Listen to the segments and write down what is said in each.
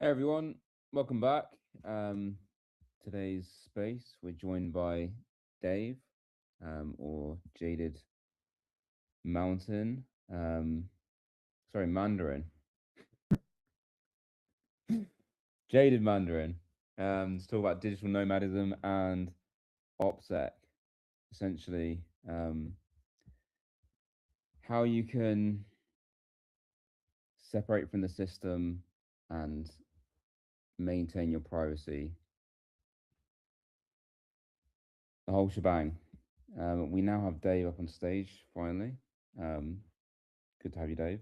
Hey everyone, welcome back. Today's space, we're joined by Dave, or Jaded Mountain. Sorry, Mandarin. Jaded Mandarin. To talk about digital nomadism and OPSEC, essentially, how you can separate from the system and maintain your privacy. The whole shebang. We now have Dave up on stage finally. Um, Good to have you, Dave.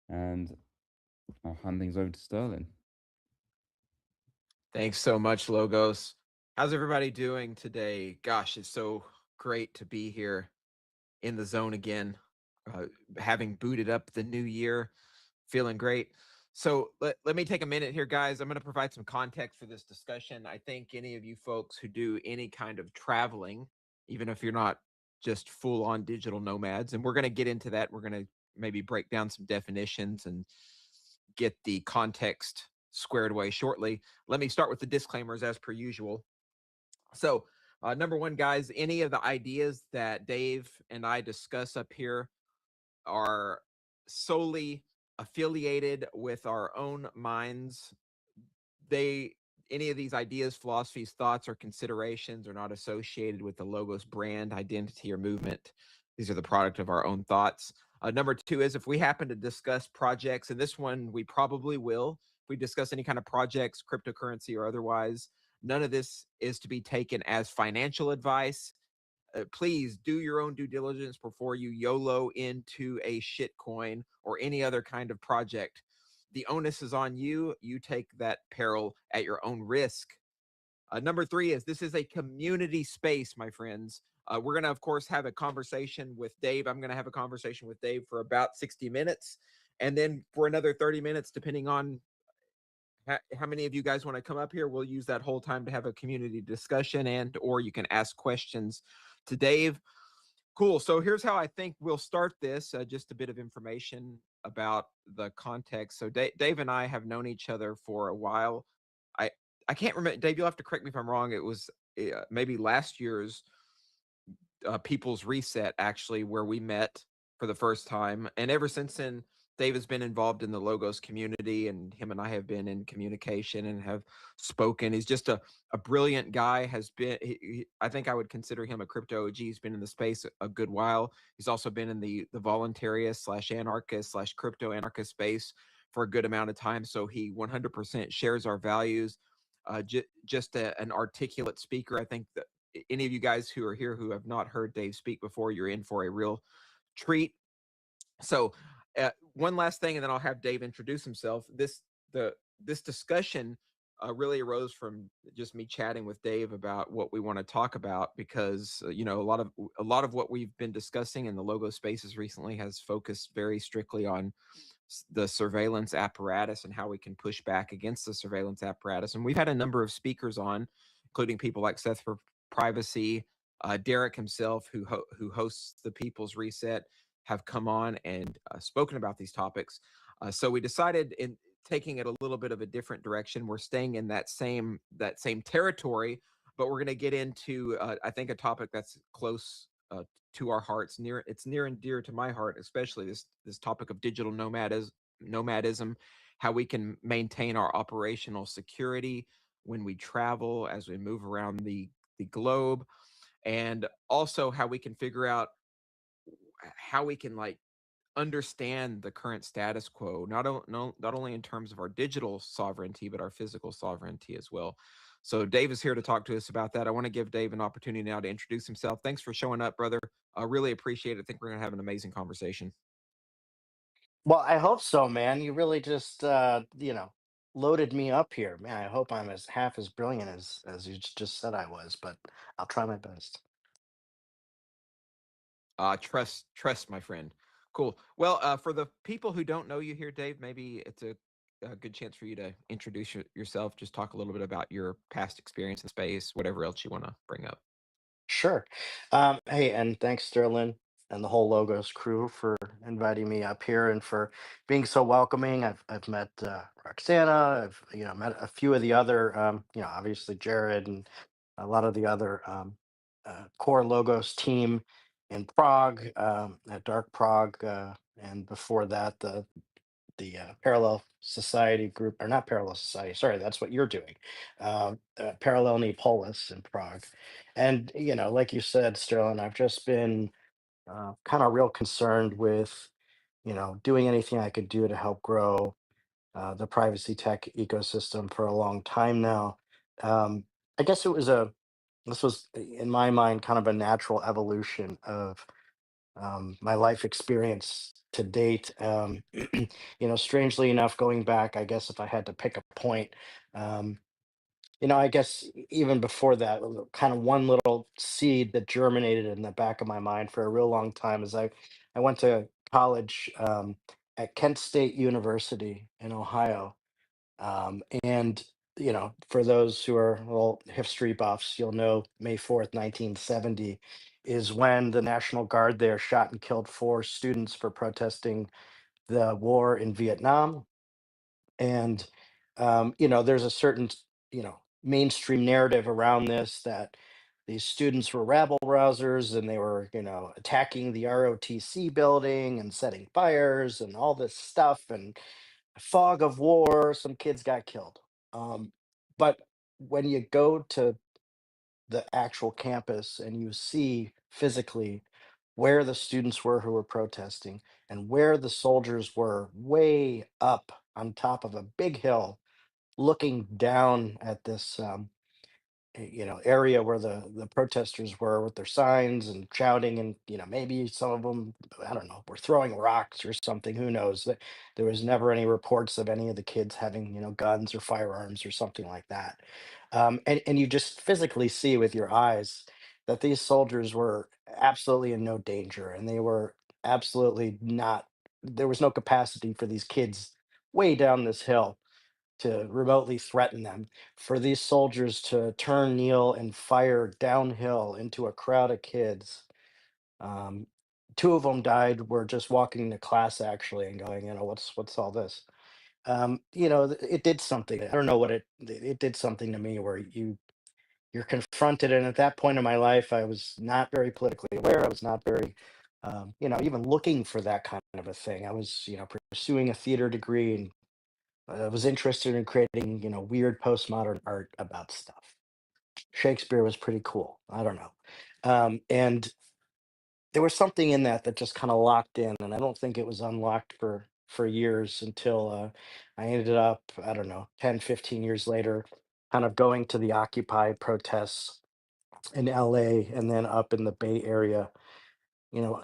And I'll hand things over to Sterling. Thanks so much, Logos. How's everybody doing today? Gosh, it's so great to be here in the zone again, uh, having booted up the new year, feeling great. So let me take a minute here, guys. I'm going to provide some context for this discussion. I think any of you folks who do any kind of traveling, even if you're not just full on digital nomads, and we're going to get into that, we're going to maybe break down some definitions and get the context squared away shortly. Let me start with the disclaimers as per usual. So, number one, guys, any of the ideas that Dave and I discuss up here are solely affiliated with our own minds. They Any of these ideas, philosophies, thoughts, or considerations are not associated with the Logos brand, identity, or movement. These are the product of our own thoughts. Number two is if we happen to discuss projects, and this one we probably will, if we discuss any kind of projects, cryptocurrency or otherwise, none of this is to be taken as financial advice. Please do your own due diligence before you YOLO into a shit coin or any other kind of project. The onus is on you. You take that peril at your own risk. Number three is this is a community space, my friends. We're going to, of course, have a conversation with Dave. I'm going to have a conversation with Dave for about 60 minutes. And then for another 30 minutes, depending on how many of you guys want to come up here, we'll use that whole time to have a community discussion and or you can ask questions to Dave. Cool. So here's how I think we'll start this. Just a bit of information about the context. So Dave and I have known each other for a while. I I can't remember. Dave, you'll have to correct me if I'm wrong. It was maybe last year's People's Reset, actually, where we met for the first time. And ever since then, Dave has been involved in the Logos community, and him and I have been in communication and have spoken. He's just a brilliant guy. Has been, I think I would consider him a crypto OG. He's been in the space a good while. He's also been in the voluntarist slash anarchist slash crypto anarchist space for a good amount of time. So he 100% shares our values. Just an articulate speaker. I think that any of you guys who are here who have not heard Dave speak before, you're in for a real treat. So, one last thing, and then I'll have Dave introduce himself. This discussion really arose from just me chatting with Dave about what we want to talk about because a lot of what we've been discussing in the logo spaces recently has focused very strictly on the surveillance apparatus and how we can push back against the surveillance apparatus. And we've had a number of speakers on, including people like Seth for Privacy, Derek himself, who hosts the People's Reset, have come on and spoken about these topics. So we decided, in taking it a little bit of a different direction, we're staying in that same territory, but we're going to get into I think a topic that's close to our hearts. It's near and dear to my heart, especially this topic of digital nomadism, how we can maintain our operational security when we travel, as we move around the globe, and also how we can figure out how we can like understand the current status quo, not only in terms of our digital sovereignty, but our physical sovereignty as well. So Dave is here to talk to us about that. I want to give Dave an opportunity now to introduce himself. Thanks for showing up, brother. I really appreciate it. I think we're going to have an amazing conversation. Well, I hope so, man. You really just loaded me up here. Man, I hope I'm as half as brilliant as you just said I was, but I'll try my best. Trust, my friend. Cool. Well, for the people who don't know you here, Dave, maybe it's a good chance for you to introduce yourself. Just talk a little bit about your past experience in space, whatever else you want to bring up. Sure. Hey, and thanks, Sterling. and the whole Logos crew for inviting me up here and for being so welcoming. I've met Roxana. I've met a few of the other obviously Jared and a lot of the other core Logos team in Prague, at Dark Prague, and before that the Parallel Society group, or not Parallel Society. Sorry, that's what you're doing. Parallel Neapolis in Prague, and like you said, Sterling, I've just been kind of real concerned with doing anything I could do to help grow the privacy tech ecosystem for a long time now. Um, I guess this was in my mind kind of a natural evolution of my life experience to date. Strangely enough, going back, I guess if I had to pick a point, um, I guess even before that, kind of one little seed that germinated in the back of my mind for a real long time is I went to college at Kent State University in Ohio, and for those who are well history buffs, you'll know May 4th, 1970, is when the National Guard there shot and killed four students for protesting the war in Vietnam. And there's a certain mainstream narrative around this that these students were rabble rousers and they were attacking the ROTC building and setting fires and all this stuff, and fog of war, some kids got killed. But when you go to the actual campus and you see physically where the students were who were protesting and where the soldiers were way up on top of a big hill looking down at this area where the protesters were with their signs and shouting, and maybe some of them, I don't know, were throwing rocks or something, who knows. That there was never any reports of any of the kids having guns or firearms or something like that. And you just physically see with your eyes that these soldiers were absolutely in no danger, and they were absolutely not, there was no capacity for these kids way down this hill to remotely threaten them. For these soldiers to turn, kneel, and fire downhill into a crowd of kids. Um, Two of them died. Were just walking to class actually and going, what's all this? It did something. I don't know what it did something to me where you're confronted. And at that point in my life, I was not very politically aware. I was not very even looking for that kind of a thing. I was pursuing a theater degree and I was interested in creating, weird postmodern art about stuff. Shakespeare was pretty cool. I don't know. And there was something in that that just kind of locked in, and I don't think it was unlocked for years until I ended up, I don't know, 10, 15 years later, kind of going to the Occupy protests in LA and then up in the Bay Area,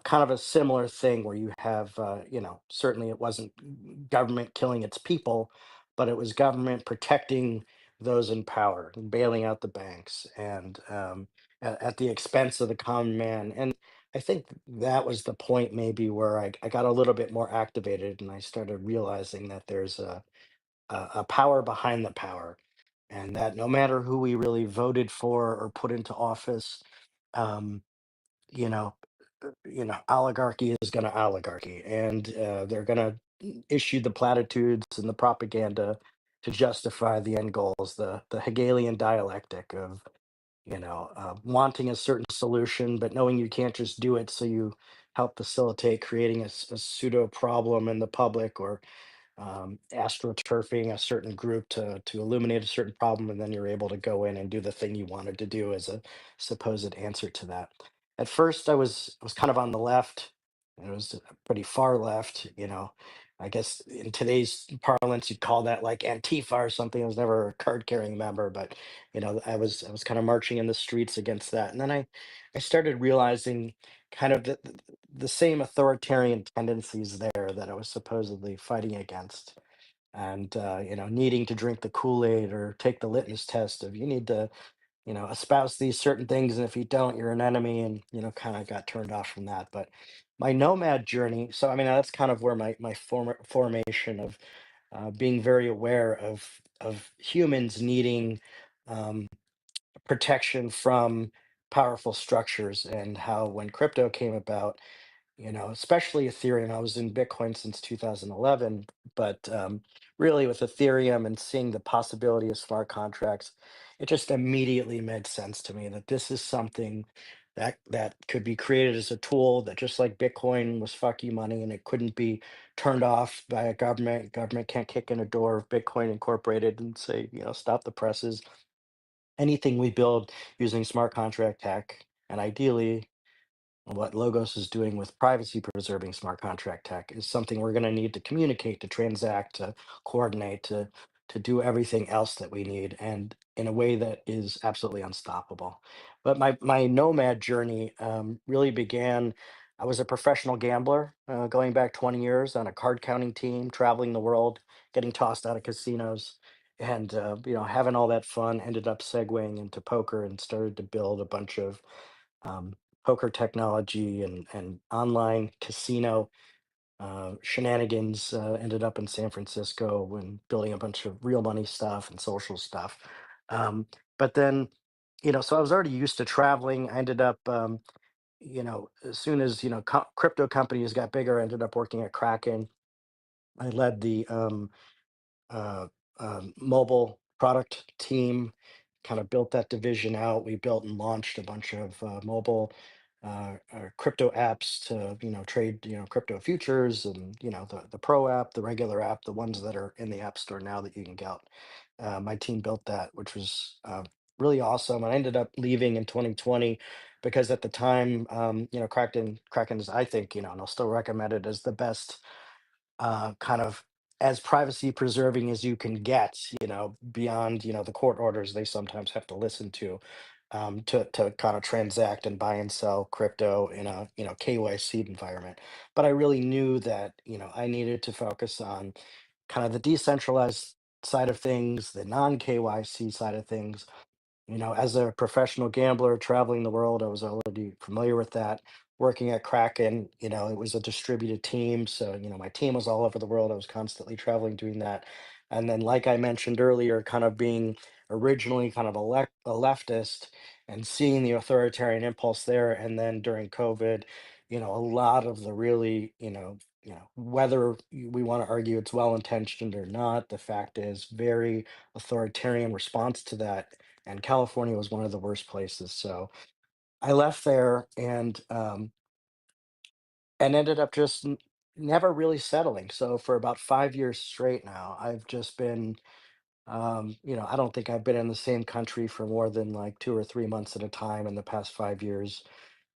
kind of a similar thing where you have, certainly it wasn't government killing its people, but it was government protecting those in power and bailing out the banks and at the expense of the common man. And I think that was the point maybe where I got a little bit more activated and I started realizing that there's a power behind the power, and that no matter who we really voted for or put into office, um, you know, oligarchy is going to oligarchy, and they're going to issue the platitudes and the propaganda to justify the end goals. The Hegelian dialectic of wanting a certain solution, but knowing you can't just do it, so you help facilitate creating a pseudo problem in the public, or astroturfing a certain group to illuminate a certain problem, and then you're able to go in and do the thing you wanted to do as a supposed answer to that. At first, I was kind of on the left. It was pretty far left. I guess in today's parlance, you'd call that like Antifa or something. I was never a card carrying member, but I was kind of marching in the streets against that, and then I started realizing kind of the same authoritarian tendencies there that I was supposedly fighting against, and needing to drink the Kool-Aid or take the litmus test of you need to espouse these certain things, and if you don't, you're an enemy, and kind of got turned off from that. But my nomad journey, so I mean that's kind of where my formation of being very aware of humans needing um, protection from powerful structures, and how when crypto came about, especially Ethereum. I was in Bitcoin since 2011, but really with Ethereum and seeing the possibility of smart contracts, it just immediately made sense to me that this is something that could be created as a tool that just like Bitcoin was fuck you money and it couldn't be turned off by a government. Government can't kick in a door of Bitcoin Incorporated and say, stop the presses. Anything we build using smart contract tech, and ideally what Logos is doing with privacy preserving smart contract tech is something we're going to need to communicate, to transact, to coordinate, to do everything else that we need, and in a way that is absolutely unstoppable. But my nomad journey really began. I was a professional gambler going back 20 years on a card counting team, traveling the world, getting tossed out of casinos. And having all that fun ended up segueing into poker and started to build a bunch of um, poker technology and online casino shenanigans. Ended up in San Francisco and building a bunch of real money stuff and social stuff. But then, so I was already used to traveling. I ended up, as soon as, crypto companies got bigger, I ended up working at Kraken. I led the uh, mobile product team, kind of built that division out. We built and launched a bunch of mobile crypto apps to trade crypto futures, and the pro app, the regular app, the ones that are in the app store now that you can get. My team built that, which was really awesome. And I ended up leaving in 2020 because at the time, Kraken is, I think, and I'll still recommend it as the best kind of as privacy preserving as you can get, beyond, the court orders they sometimes have to listen to kind of transact and buy and sell crypto in a, KYC environment. But I really knew that, I needed to focus on kind of the decentralized side of things, the non KYC side of things. As a professional gambler traveling the world, I was already familiar with that. Working at Kraken, it was a distributed team. So, my team was all over the world. I was constantly traveling doing that. And then, like I mentioned earlier, kind of being originally kind of a leftist and seeing the authoritarian impulse there. And then during COVID, a lot of the really, whether we want to argue it's well intentioned or not, the fact is very authoritarian response to that, and California was one of the worst places. So I left there and ended up just never really settling. So for about 5 years straight now, I've just been, I don't think I've been in the same country for more than like 2 or 3 months at a time in the past 5 years.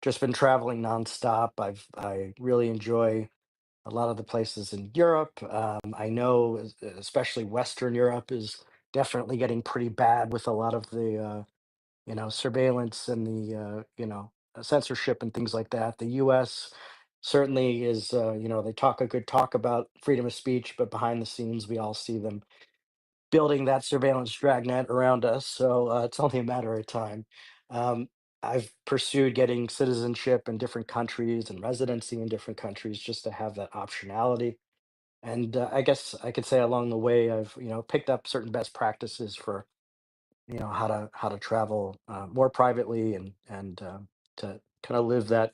Just been traveling nonstop. I really enjoy a lot of the places in Europe. I know, especially Western Europe is definitely getting pretty bad with a lot of the surveillance and the censorship and things like that. The U.S. certainly is, they talk a good talk about freedom of speech, but behind the scenes, we all see them building that surveillance dragnet around us. So it's only a matter of time. Um, I've pursued getting citizenship in different countries and residency in different countries just to have that optionality. And I guess I could say along the way, I've picked up certain best practices for how to travel more privately and to kind of live that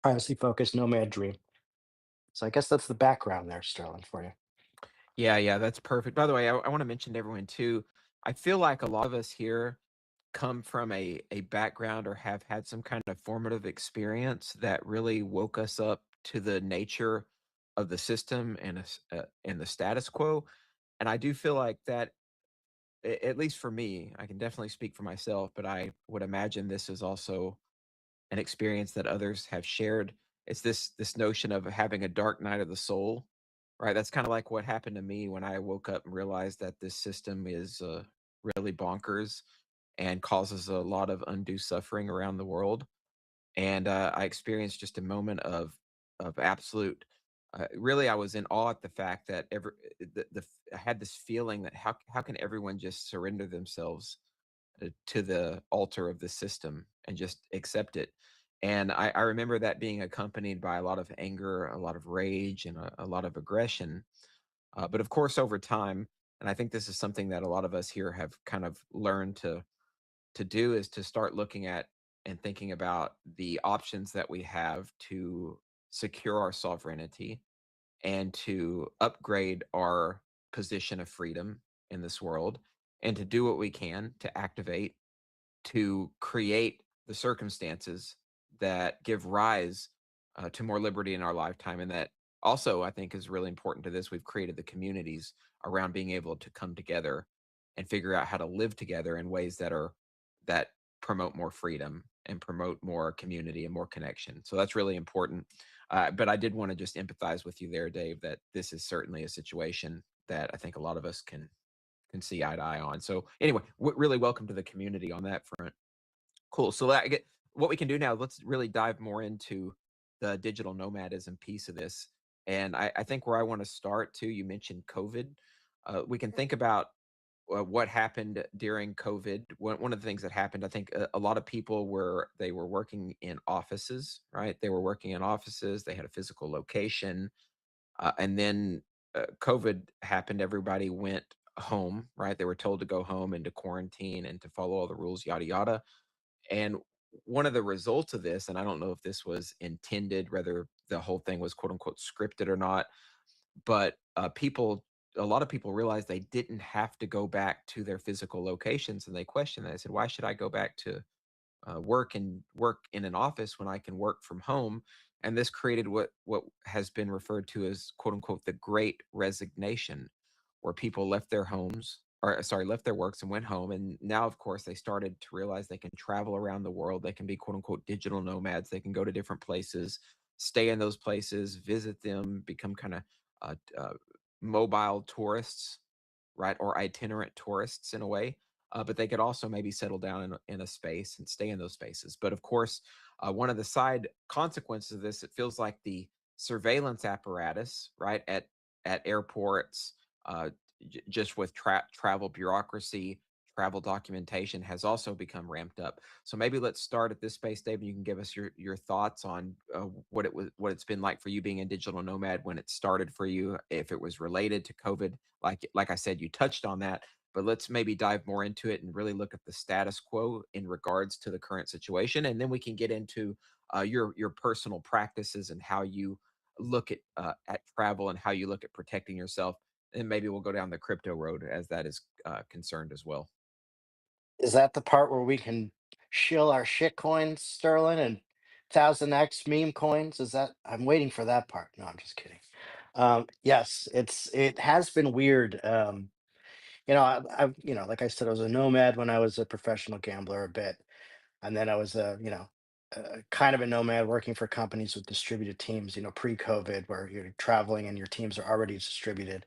privacy focused nomad dream. So I guess that's the background there, Sterling, for you. Yeah, yeah, that's perfect. By the way, I want to mention to everyone too. I feel like a lot of us here come from a background or have had some kind of formative experience that really woke us up to the nature of the system and the status quo. And I do feel like that, at least for me, I can definitely speak for myself, but I would imagine this is also an experience that others have shared. It's this notion of having a dark night of the soul, right? That's kind of like what happened to me when I woke up and realized that this system is really bonkers and causes a lot of undue suffering around the world. And I experienced just a moment of absolute. Really, I was in awe at the fact that I had this feeling that how can everyone just surrender themselves to the altar of the system and just accept it. And I remember that being accompanied by a lot of anger, a lot of rage, and a lot of aggression. But of course, over time, and I think this is something that a lot of us here have kind of learned to do, is to start looking at and thinking about the options that we have to secure our sovereignty and to upgrade our position of freedom in this world, and to do what we can to activate, to create the circumstances that give rise to more liberty in our lifetime. And that also, I think, is really important to this. We've created the communities around being able to come together and figure out how to live together in ways that promote more freedom and promote more community and more connection. So that's really important. But I did want to just empathize with you there, Dave, that this is certainly a situation that I think a lot of us can see eye to eye on. So anyway, really welcome to the community on that front. Cool. So what we can do now. Let's really dive more into the digital nomadism piece of this. And I think where I want to start too, you mentioned COVID. We can think about what happened during COVID. One of the things that happened, I think, a lot of people they were working in offices, right? They were working in offices. They had a physical location, and then COVID happened. Everybody went home, right? They were told to go home and to quarantine and to follow all the rules, yada yada. And one of the results of this, and I don't know if this was intended, whether the whole thing was quote unquote scripted or not, but a lot of people realized they didn't have to go back to their physical locations, and they questioned that. They said, "Why should I go back to work in an office when I can work from home?" And this created what has been referred to as quote unquote the Great Resignation, where people left their homes, or sorry, left their works and went home. And now, of course, they started to realize they can travel around the world. They can be quote unquote digital nomads. They can go to different places, stay in those places, visit them, become kind of uh, uh, mobile tourists, right, or itinerant tourists in a way. But they could also maybe settle down in a space and stay in those spaces. But of course, one of the side consequences of this, it feels like the surveillance apparatus, right, at airports, uh, just with travel bureaucracy, travel documentation has also become ramped up. So maybe let's start at this space, Dave, and you can give us your thoughts on what it's been like for you being a digital nomad when it started for you, if it was related to COVID. Like I said, you touched on that, but let's maybe dive more into it and really look at the status quo in regards to the current situation, and then we can get into your personal practices and how you look at travel and how you look at protecting yourself, and maybe we'll go down the crypto road as that is concerned as well. Is that the part where we can shill our shit coins, Sterling, and 1000x meme coins? Is that I'm waiting for that part. No, I'm just kidding. Yes, it has been weird. Like I said, I was a nomad when I was a professional gambler a bit, and then I was kind of a nomad working for companies with distributed teams. Pre-COVID, where you're traveling and your teams are already distributed.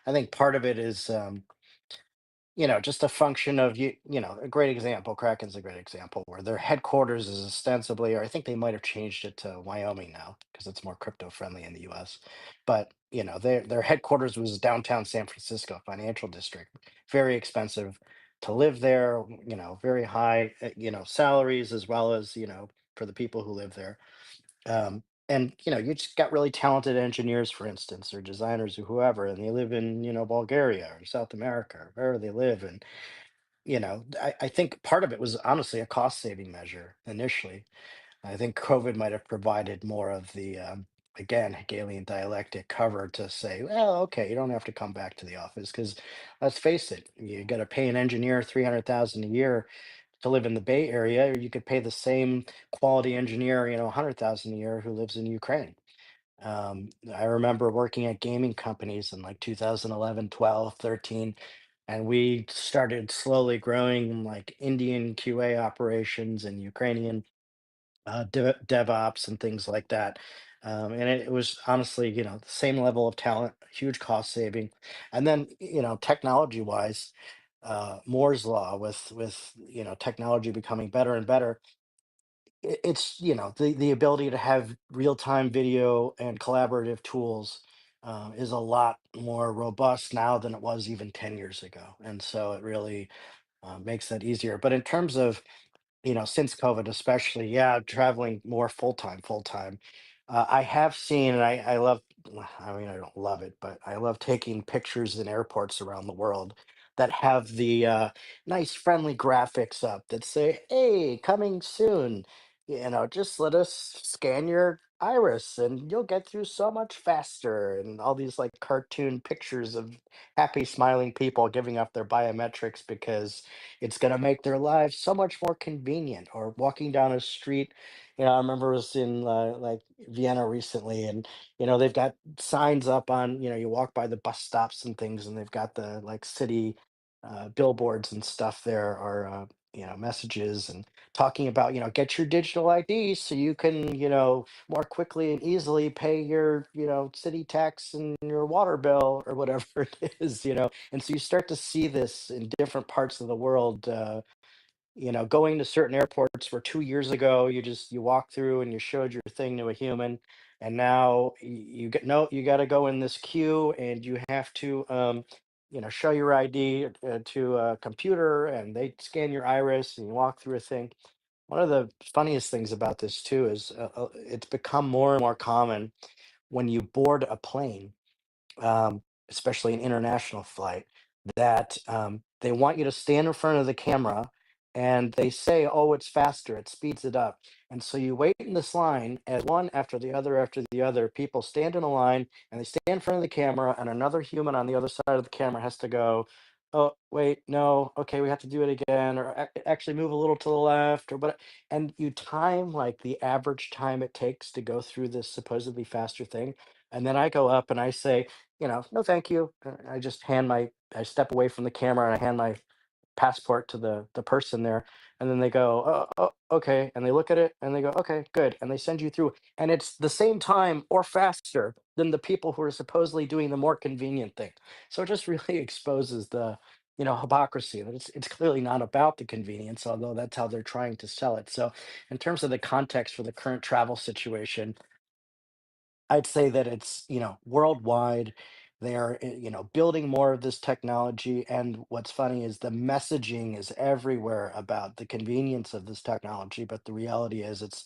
I think part of it is just a function of a great example. Kraken's a great example where their headquarters is ostensibly, or I think they might have changed it to Wyoming now because it's more crypto friendly in the US. But their headquarters was downtown San Francisco financial district. Very expensive to live there, very high, salaries as well as, for the people who live there. And you just got really talented engineers, for instance, or designers or whoever, and they live in Bulgaria or South America or wherever they live. And I think part of it was honestly a cost saving measure initially. I think COVID might have provided more of the again Hegelian dialectic cover to say, well, okay, you don't have to come back to the office because let's face it, you got to pay an engineer 300,000 a year to live in the Bay Area, or you could pay the same quality engineer, 100,000 a year who lives in Ukraine. I remember working at gaming companies in like 2011, 12, 13, and we started slowly growing like Indian QA operations and Ukrainian DevOps and things like that. And it was honestly, the same level of talent, huge cost saving, and then technology wise, Moore's law with technology becoming better and better. It's the ability to have real time video and collaborative tools is a lot more robust now than it was even 10 years ago, and so it really makes that easier. But in terms of since COVID, especially, yeah, traveling more full time. I have seen, and I love, I mean, I don't love it, but I love taking pictures in airports around the world that have the nice, friendly graphics up that say, hey, coming soon. just let us scan your iris and you'll get through so much faster. And all these like cartoon pictures of happy, smiling people giving up their biometrics because it's going to make their lives so much more convenient. Or walking down a street, I remember I was in like Vienna recently, and, they've got signs up on, you walk by the bus stops and things, and they've got the like city billboards and stuff there, or, messages and talking about, get your digital ID so you can, more quickly and easily pay your, city tax and your water bill or whatever it is. And so you start to see this in different parts of the world. Going to certain airports where 2 years ago you walk through and you showed your thing to a human, and now you get no, you got to go in this queue and you have to show your ID to a computer, and they scan your iris and you walk through a thing. One of the funniest things about this too is it's become more and more common when you board a plane, especially an international flight, that they want you to stand in front of the camera, and they say, oh, it's faster, it speeds it up. And so you wait in this line as one after the other, people stand in a line and they stand in front of the camera, and another human on the other side of the camera has to go, oh, wait, no, okay, we have to do it again, or actually move a little to the left, or what. And you time like the average time it takes to go through this supposedly faster thing. And then I go up and I say, no, thank you. I step away from the camera and I hand my passport to the person there, and then they go, okay, and they look at it and they go, okay, good, and they send you through, and it's the same time or faster than the people who are supposedly doing the more convenient thing. So it just really exposes the hypocrisy that it's clearly not about the convenience, although that's how they're trying to sell it. So in terms of the context for the current travel situation, I'd say that it's, worldwide. They are, building more of this technology. And what's funny is the messaging is everywhere about the convenience of this technology, but the reality is it's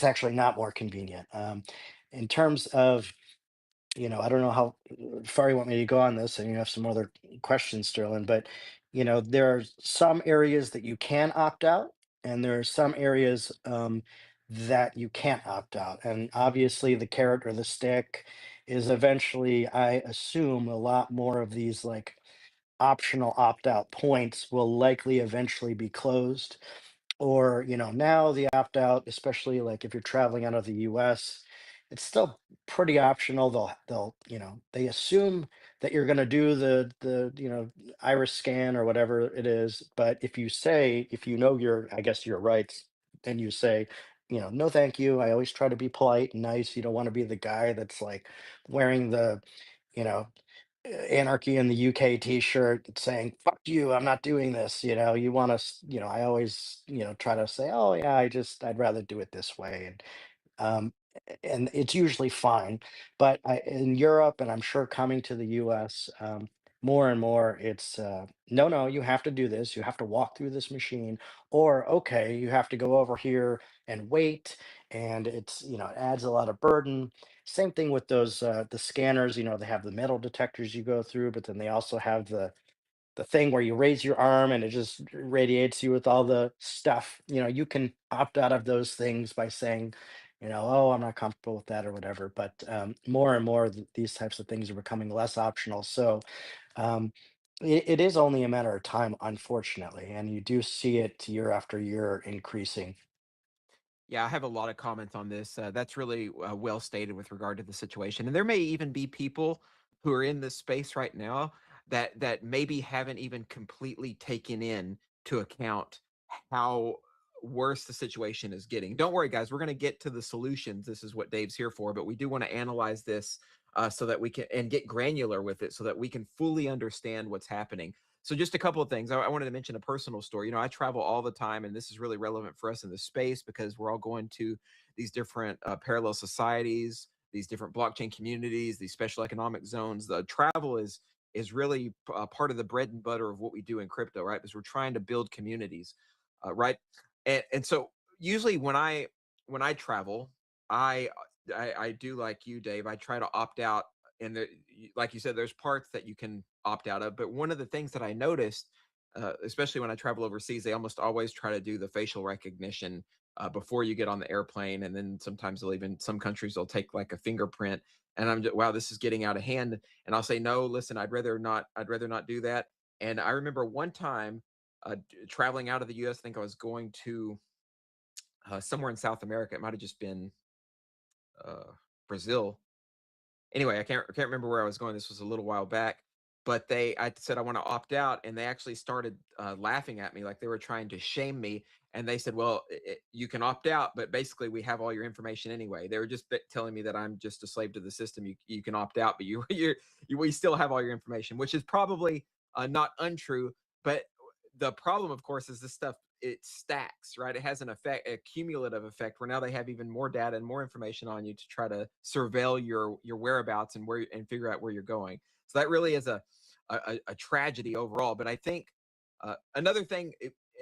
actually not more convenient. In terms of, I don't know how far you want me to go on this, and you have some other questions, Sterling, but there are some areas that you can opt out, and there are some areas that you can't opt out. And obviously, the carrot or the stick is eventually, I assume, a lot more of these like optional opt out points will likely eventually be closed, or now the opt out, especially like if you're traveling out of the US, it's still pretty optional. They assume that you're going to do the iris scan or whatever it is, but if your, I guess, your rights, then you say, no thank you. I always try to be polite and nice. You don't want to be the guy that's like wearing the you know Anarchy in the UK t-shirt saying, fuck you, I'm not doing this. You want to, I always, try to say, oh yeah, I'd rather do it this way. Um, and it's usually fine. But in Europe, and I'm sure coming to the US, more and more, it's no, no, you have to do this. You have to walk through this machine, or okay, you have to go over here and wait. And it adds a lot of burden. Same thing with those the scanners. They have the metal detectors you go through, but then they also have the thing where you raise your arm and it just radiates you with all the stuff. You can opt out of those things by saying, oh, I'm not comfortable with that or whatever. But more and more, these types of things are becoming less optional. So um, it is only a matter of time, unfortunately. And you do see it year after year increasing. Yeah, I have a lot of comments on this. That's really well stated with regard to the situation, and there may even be people who are in this space right now that maybe haven't even completely taken in to account how worse the situation is getting. Don't worry, guys. We're going to get to the solutions. This is what Dave's here for, but we do want to analyze this so that we can and get granular with it, so that we can fully understand what's happening. So just a couple of things. I wanted to mention a personal story. I travel all the time, and this is really relevant for us in this space because we're all going to these different parallel societies, these different blockchain communities, these special economic zones. The travel is really part of the bread and butter of what we do in crypto, right? Because we're trying to build communities, right? And so usually when I travel, I I do like you, Dave. I try to opt out, and like you said, there's parts that you can opt out of. But one of the things that I noticed, especially when I travel overseas, they almost always try to do the facial recognition before you get on the airplane, and then sometimes they'll even some countries they'll take like a fingerprint, and I'm just, wow, this is getting out of hand, and I'll say no, listen, I'd rather not do that. And I remember one time traveling out of the U.S. I think I was going to somewhere in South America. It might have just been uh, Brazil. Anyway, I can't remember where I was going. This was a little while back, but I said I want to opt out, and they actually started laughing at me like they were trying to shame me. And they said, "Well, you can opt out, but basically we have all your information anyway." They were just telling me that I'm just a slave to the system. You can opt out, but we still have all your information, which is probably not untrue. But the problem, of course, is this stuff it stacks, right? It has an effect, a cumulative effect, where now they have even more data and more information on you to try to surveil your whereabouts and figure out where you're going. So that really is a tragedy overall. But I think another thing,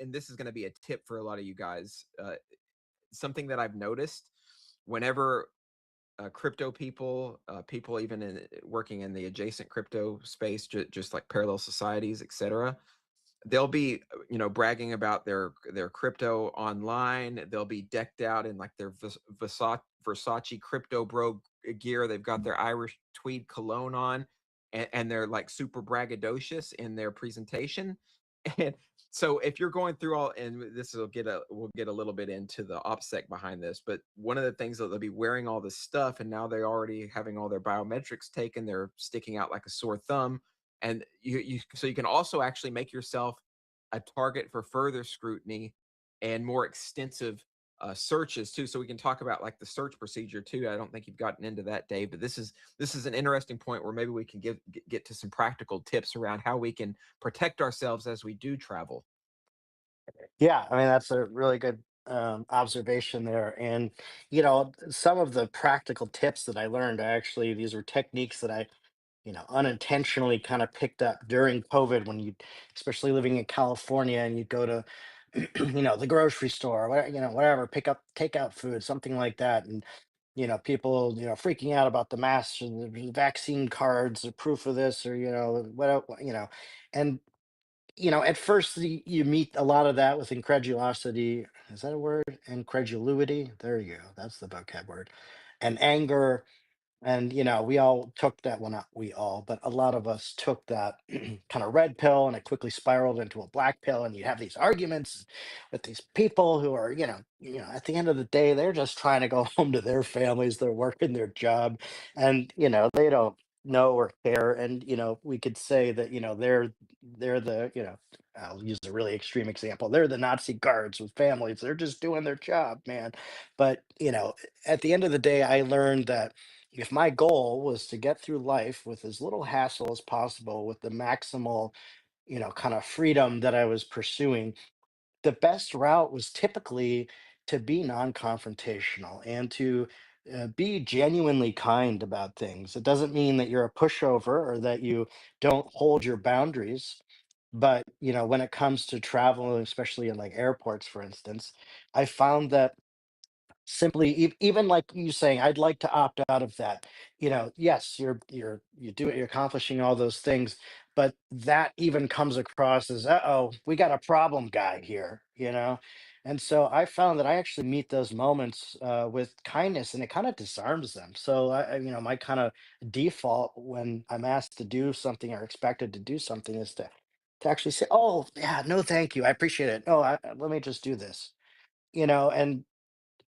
and this is going to be a tip for a lot of you guys, something that I've noticed whenever crypto people, people even working in the adjacent crypto space, just like parallel societies, etc., they'll be bragging about their crypto online. They'll be decked out in like their Versace crypto bro gear. They've got their Irish tweed cologne on, and they're like super braggadocious in their presentation. And so if you're going through all, and this will we'll get a little bit into the OPSEC behind this, but one of the things that they'll be wearing all this stuff, and now they're already having all their biometrics taken, they're sticking out like a sore thumb. And so you can also actually make yourself a target for further scrutiny and more extensive searches too. So we can talk about like the search procedure too. I don't think you've gotten into that, Dave, but this is an interesting point where maybe we can get to some practical tips around how we can protect ourselves as we do travel. Yeah, I mean that's a really good observation there. And some of the practical tips that I learned, actually, these were techniques that I unintentionally kind of picked up during COVID, when you, especially living in California, and you go to, the grocery store, whatever, pick up takeout food, something like that. And, people, freaking out about the masks and the vaccine cards, or proof of this, or, and, at first you meet a lot of that with incredulosity. Is that a word? Incredulity. There you go. That's the vocab word. And anger, and, we all took that, well, not we all, but a lot of us took that kind of red pill, and it quickly spiraled into a black pill. And you have these arguments with these people who are, at the end of the day, they're just trying to go home to their families. They're working their job, and, they don't know or care. And, we could say that, they're the, I'll use a really extreme example. They're the Nazi guards with families. They're just doing their job, man. But, at the end of the day, I learned that if my goal was to get through life with as little hassle as possible, with the maximal, kind of freedom that I was pursuing, the best route was typically to be non-confrontational, and to be genuinely kind about things. It doesn't mean that you're a pushover, or that you don't hold your boundaries. But, when it comes to travel, especially in like airports, for instance, I found that simply, even like you saying, I'd like to opt out of that. Yes, you're accomplishing all those things, but that even comes across as, oh, we got a problem guy here. And so I found that I actually meet those moments with kindness, and it kind of disarms them. So my kind of default when I'm asked to do something, or expected to do something, is to actually say, oh yeah, no, thank you, I appreciate it. No, let me just do this.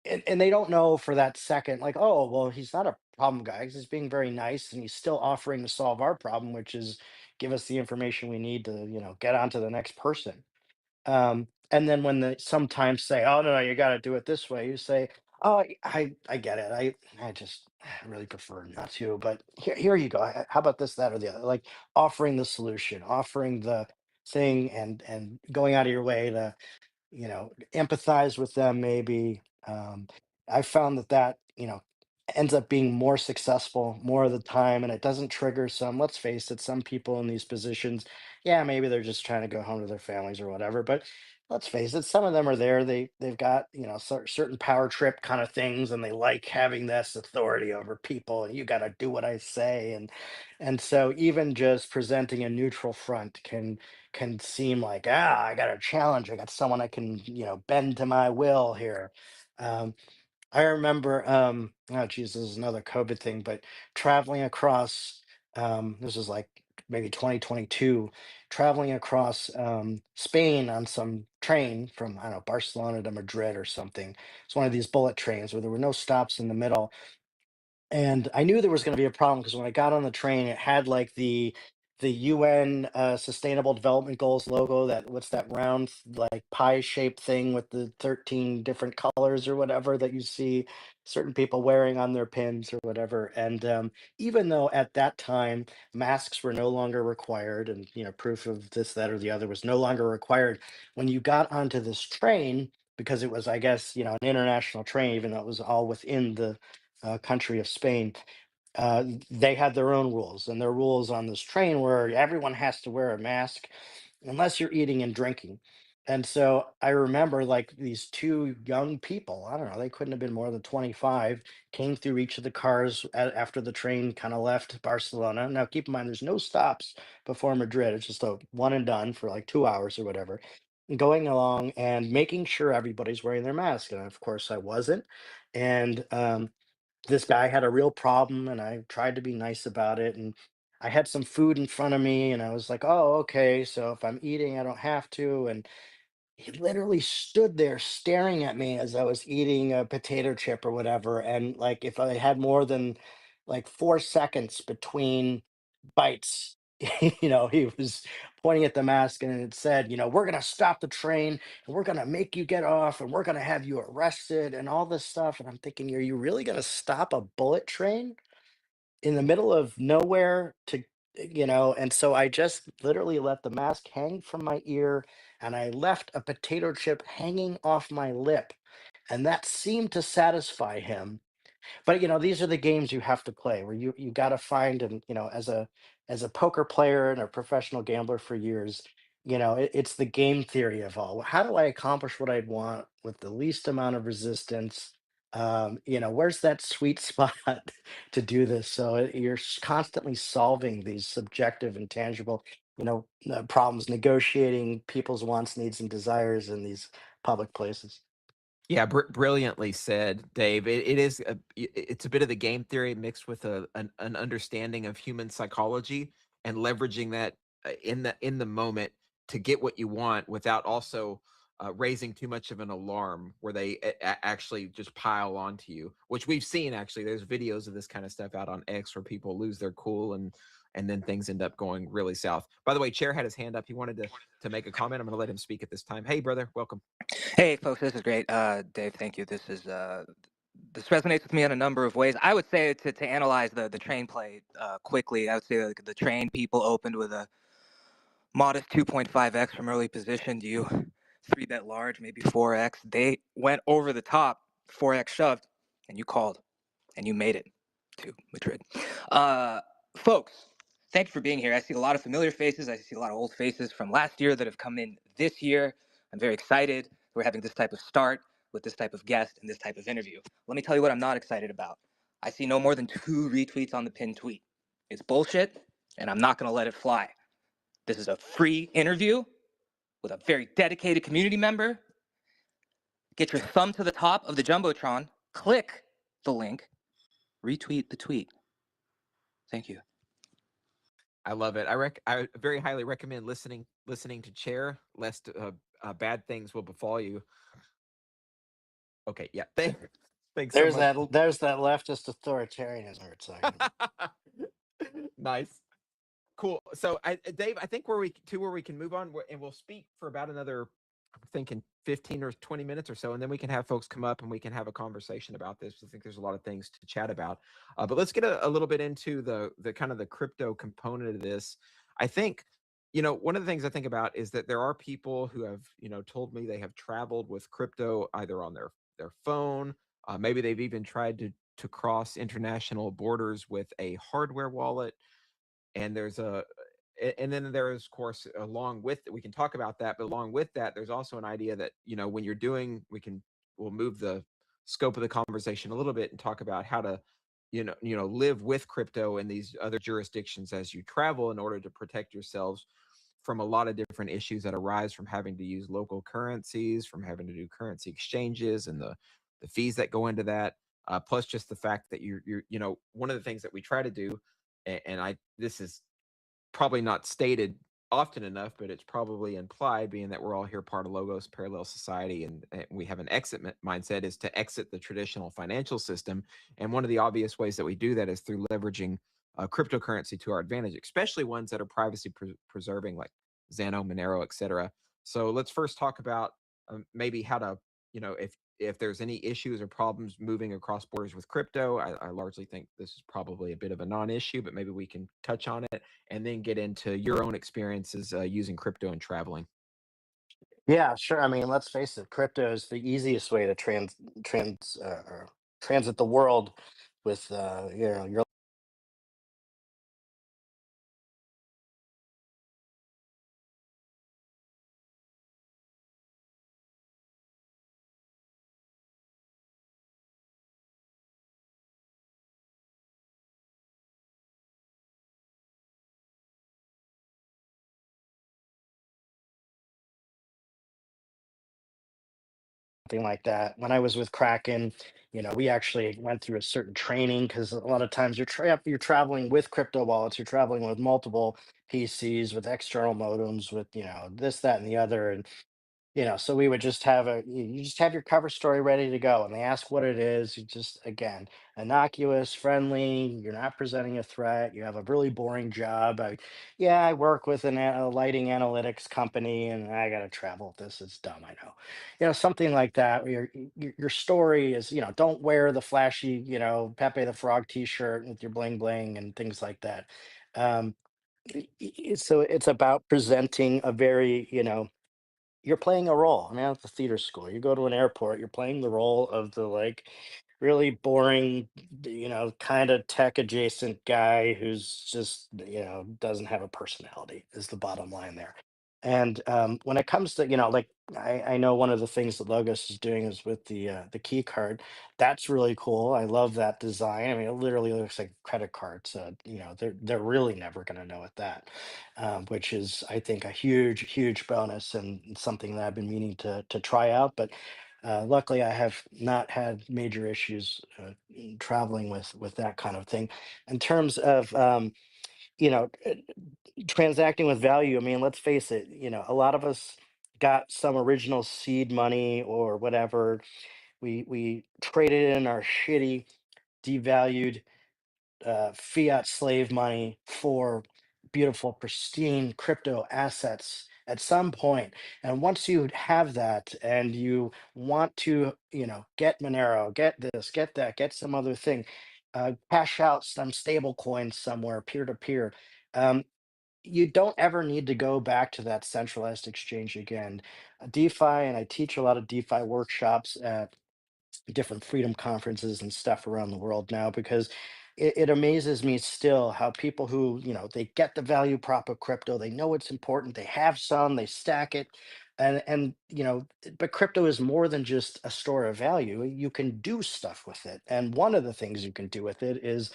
And they don't know for that second, like, oh, well, he's not a problem guy, 'cause he's being very nice, and he's still offering to solve our problem, which is give us the information we need to, get on to the next person. And then when they sometimes say, oh, no, no, you got to do it this way, you say, oh, I get it. I just really prefer not to, but here you go. How about this, that, or the other? Like, offering the solution, offering the thing, and going out of your way to, empathize with them, maybe. I found that ends up being more successful more of the time, and it doesn't trigger some, let's face it, some people in these positions. Yeah, maybe they're just trying to go home to their families or whatever, but let's face it, some of them are there. They've got, certain power trip kind of things, and they like having this authority over people, and you got to do what I say. And so even just presenting a neutral front can seem like, I got a challenge, I got someone I can, bend to my will here. Um, I remember, oh geez, this is another COVID thing, but traveling across, this was like maybe 2022, traveling across Spain on some train from, I don't know, Barcelona to Madrid or something. It's one of these bullet trains where there were no stops in the middle. And I knew there was going to be a problem because when I got on the train, it had like the UN Sustainable Development Goals logo. That what's that round like pie shaped thing with the 13 different colors or whatever that you see certain people wearing on their pins or whatever. And even though at that time masks were no longer required, and proof of this, that, or the other was no longer required, when you got onto this train, because it was, I guess, an international train, even though it was all within the country of Spain, they had their own rules, and their rules on this train were everyone has to wear a mask unless you're eating and drinking. And so I remember like these two young people, I don't know, they couldn't have been more than 25, came through each of the cars after the train kind of left Barcelona. Now, keep in mind, there's no stops before Madrid. It's just a one and done for like 2 hours or whatever. Going along and making sure everybody's wearing their mask. And of course, I wasn't. And this guy had a real problem, and I tried to be nice about it, and I had some food in front of me, and I was like, oh, okay, so if I'm eating I don't have to. And he literally stood there staring at me as I was eating a potato chip or whatever. And like, if I had more than like 4 seconds between bites, he was pointing at the mask and it said, we're going to stop the train and we're going to make you get off and we're going to have you arrested and all this stuff. And I'm thinking, are you really going to stop a bullet train in the middle of nowhere and so I just literally let the mask hang from my ear, and I left a potato chip hanging off my lip, and that seemed to satisfy him. But these are the games you have to play, where you got to find, and as a poker player and a professional gambler for years, it's the game theory of all. How do I accomplish what I'd want with the least amount of resistance? Where's that sweet spot to do this? So you're constantly solving these subjective and tangible, problems, negotiating people's wants, needs, and desires in these public places. Yeah, brilliantly said, Dave. It is it's a bit of the game theory mixed with an understanding of human psychology and leveraging that in the moment to get what you want without also raising too much of an alarm where they actually just pile onto you, which we've seen. Actually, there's videos of this kind of stuff out on X where people lose their cool and then things end up going really south. By the way, Chair had his hand up. He wanted to make a comment. I'm going to let him speak at this time. Hey, brother, welcome. Hey, folks, this is great. Dave, thank you. This resonates with me in a number of ways. I would say to analyze the train play quickly, I would say like the train people opened with a modest 2.5x from early position. You 3-bet large, maybe 4x. They went over the top, 4x shoved, and you called, and you made it to Madrid. Folks, thank you for being here. I see a lot of familiar faces. I see a lot of old faces from last year that have come in this year. I'm very excited. We're having this type of start with this type of guest and this type of interview. Let me tell you what I'm not excited about. I see no more than 2 retweets on the pinned tweet. It's bullshit, and I'm not going to let it fly. This is a free interview with a very dedicated community member. Get your thumb to the top of the Jumbotron, click the link, retweet the tweet. Thank you. I love it. I very highly recommend listening to Chair, lest bad things will befall you. Okay, yeah. Thanks so There's much. that leftist authoritarianism we're talking about. Nice. Cool. So, Dave, I think where we can move on, and we'll speak for about another, I'm thinking 15 or 20 minutes or so, and then we can have folks come up and we can have a conversation about this. I think there's a lot of things to chat about. But let's get a little bit into the kind of the crypto component of this. I think, one of the things I think about is that there are people who have, told me they have traveled with crypto either on their phone. Maybe they've even tried to cross international borders with a hardware wallet. And then there is, of course, along with, we can talk about that, but along with that, there's also an idea that, when you're doing, we'll move the scope of the conversation a little bit and talk about how to, live with crypto in these other jurisdictions as you travel in order to protect yourselves from a lot of different issues that arise from having to use local currencies, from having to do currency exchanges and the the fees that go into that, plus just the fact that you're one of the things that we try to do, and this is probably not stated often enough, but it's probably implied, being that we're all here part of Logos Parallel Society, and we have an exit mindset, is to exit the traditional financial system. And one of the obvious ways that we do that is through leveraging cryptocurrency to our advantage, especially ones that are privacy preserving, like Xano, Monero, etc. So let's first talk about maybe how to, if there's any issues or problems moving across borders with crypto. I largely think this is probably a bit of a non-issue, but maybe we can touch on it and then get into your own experiences using crypto and traveling. Yeah, sure. I mean, let's face it, crypto is the easiest way to transit the world with your something like that. When I was with Kraken, we actually went through a certain training because a lot of times you're traveling with crypto wallets, you're traveling with multiple PCs, with external modems, with this, that, and the other, and so we would just have you just have your cover story ready to go, and they ask what it is. You just, again, innocuous, friendly. You're not presenting a threat. You have a really boring job. Yeah, I work with a lighting analytics company, and I got to travel with this. It's dumb, I know. Something like that. Where your story is, don't wear the flashy, Pepe the Frog T-shirt with your bling bling and things like that. Um, so it's about presenting a very, you're playing a role. I mean, at the theater school, you go to an airport, you're playing the role of the like really boring, kind of tech adjacent guy who's just, doesn't have a personality, is the bottom line there. And when it comes to, like I know one of the things that Logos is doing is with the key card. That's really cool. I love that design. I mean, it literally looks like a credit card. So, they're really never going to know it that, which is, I think, a huge, huge bonus and something that I've been meaning to try out. But luckily, I have not had major issues traveling with that kind of thing. In terms of you know, uh, transacting with value, I mean, let's face it, a lot of us got some original seed money or whatever. We traded in our shitty, devalued fiat slave money for beautiful, pristine crypto assets at some point. And once you have that and you want to, get Monero, get this, get that, get some other thing, cash out some stable coins somewhere, peer to peer. You don't ever need to go back to that centralized exchange again. DeFi, and I teach a lot of DeFi workshops at different freedom conferences and stuff around the world now, because it amazes me still how people who, they get the value prop of crypto, they know it's important, they have some, they stack it, and but crypto is more than just a store of value. You can do stuff with it, and one of the things you can do with it is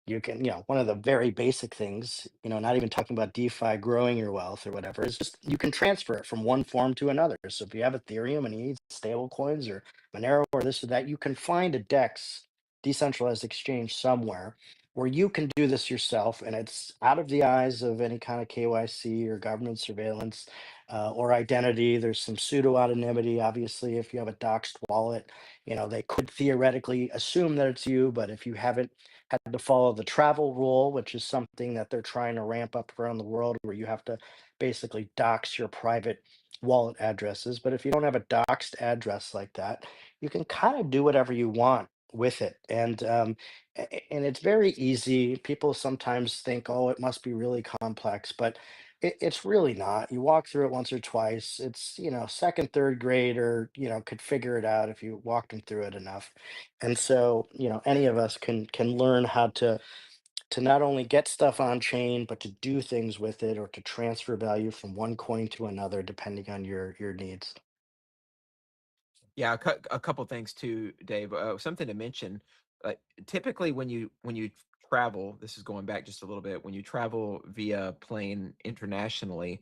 you can, one of the very basic things, not even talking about DeFi growing your wealth or whatever, is just you can transfer it from one form to another. So if you have Ethereum and you need stable coins or Monero or this or that, you can find a DEX, decentralized exchange somewhere, where you can do this yourself, and it's out of the eyes of any kind of KYC or government surveillance or identity. There's some pseudo anonymity, obviously. If you have a doxed wallet, they could theoretically assume that it's you, but if you haven't had to follow the travel rule, which is something that they're trying to ramp up around the world, where you have to basically dox your private wallet addresses. But if you don't have a doxed address like that, you can kind of do whatever you want with it. And it's very easy. People sometimes think, oh, it must be really complex, but it's really not. You walk through it once or twice. It's, second, third grader, could figure it out if you walked them through it enough. And so, any of us can learn how to not only get stuff on chain, but to do things with it or to transfer value from one coin to another, depending on your needs. Yeah, a couple things too, Dave. Something to mention. Typically, when you travel, this is going back just a little bit. When you travel via plane internationally,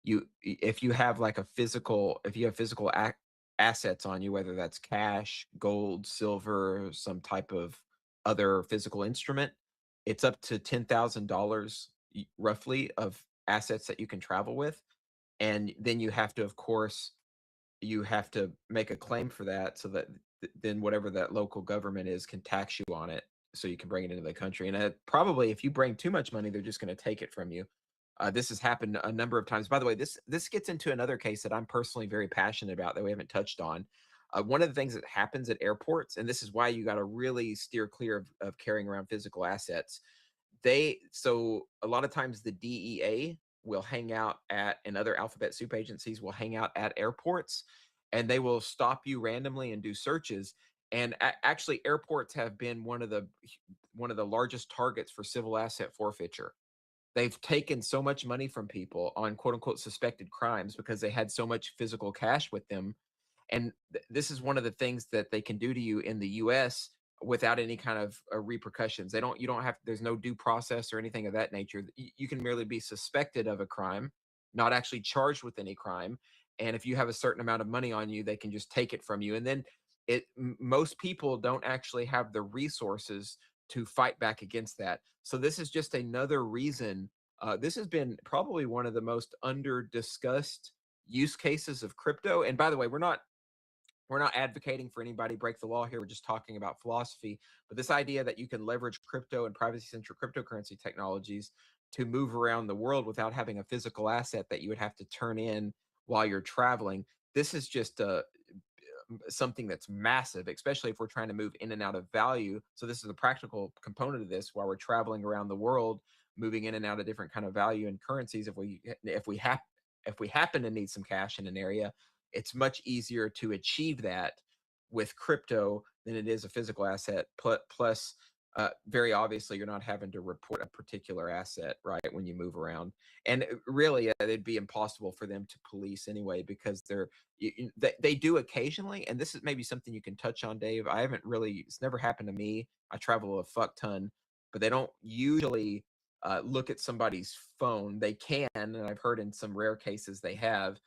if you have like if you have physical assets on you, whether that's cash, gold, silver, some type of other physical instrument. It's up to $10,000 roughly of assets that you can travel with. And then you have to, of course, you have to make a claim for that so that then whatever that local government is can tax you on it so you can bring it into the country. And probably if you bring too much money, they're just going to take it from you. This has happened a number of times. By the way, this gets into another case that I'm personally very passionate about that we haven't touched on. One of the things that happens at airports, and this is why you got to really steer clear of carrying around physical assets. So a lot of times the DEA will hang out at, and other alphabet soup agencies will hang out at airports, and they will stop you randomly and do searches. And actually, airports have been one of the largest targets for civil asset forfeiture. They've taken so much money from people on quote unquote suspected crimes because they had so much physical cash with them. And this is one of the things that they can do to you in the US without any kind of repercussions. You don't have, there's no due process or anything of that nature. You can merely be suspected of a crime, not actually charged with any crime. And if you have a certain amount of money on you, they can just take it from you. And then most people don't actually have the resources to fight back against that. So this is just another reason. This has been probably one of the most under discussed use cases of crypto. And by the way, we're not advocating for anybody break the law here. We're just talking about philosophy. But this idea that you can leverage crypto and privacy-centric cryptocurrency technologies to move around the world without having a physical asset that you would have to turn in while you're traveling. This is just something that's massive, especially if we're trying to move in and out of value. So this is a practical component of this while we're traveling around the world, moving in and out of different kind of value and currencies. If we happen to need some cash in an area, it's much easier to achieve that with crypto than it is a physical asset. Plus, very obviously, you're not having to report a particular asset, right, when you move around. And really, it'd be impossible for them to police anyway because they do occasionally. And this is maybe something you can touch on, Dave. It's never happened to me. I travel a fuck ton, but they don't usually look at somebody's phone. They can, and I've heard in some rare cases they have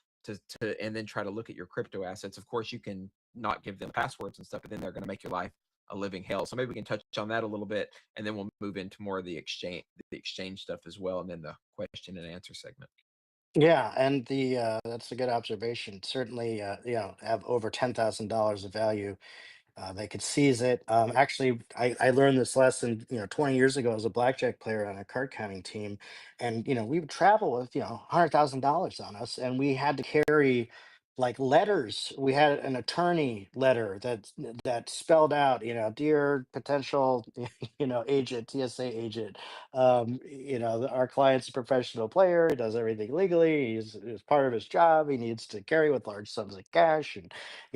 and then try to look at your crypto assets. Of course, you can not give them passwords and stuff, but then they're going to make your life a living hell. So maybe we can touch on that a little bit, and then we'll move into more of the exchange stuff as well, and then the question and answer segment. Yeah, and the that's a good observation. Certainly, have over $10,000 of value. They could seize it. Actually, I learned this lesson, 20 years ago as a blackjack player on a card counting team, and we would travel with $100,000 on us, and we had to carry like letters. We had an attorney letter that spelled out, dear potential, agent, TSA agent, our client's a professional player. He does everything legally. It's part of his job. He needs to carry with large sums of cash, and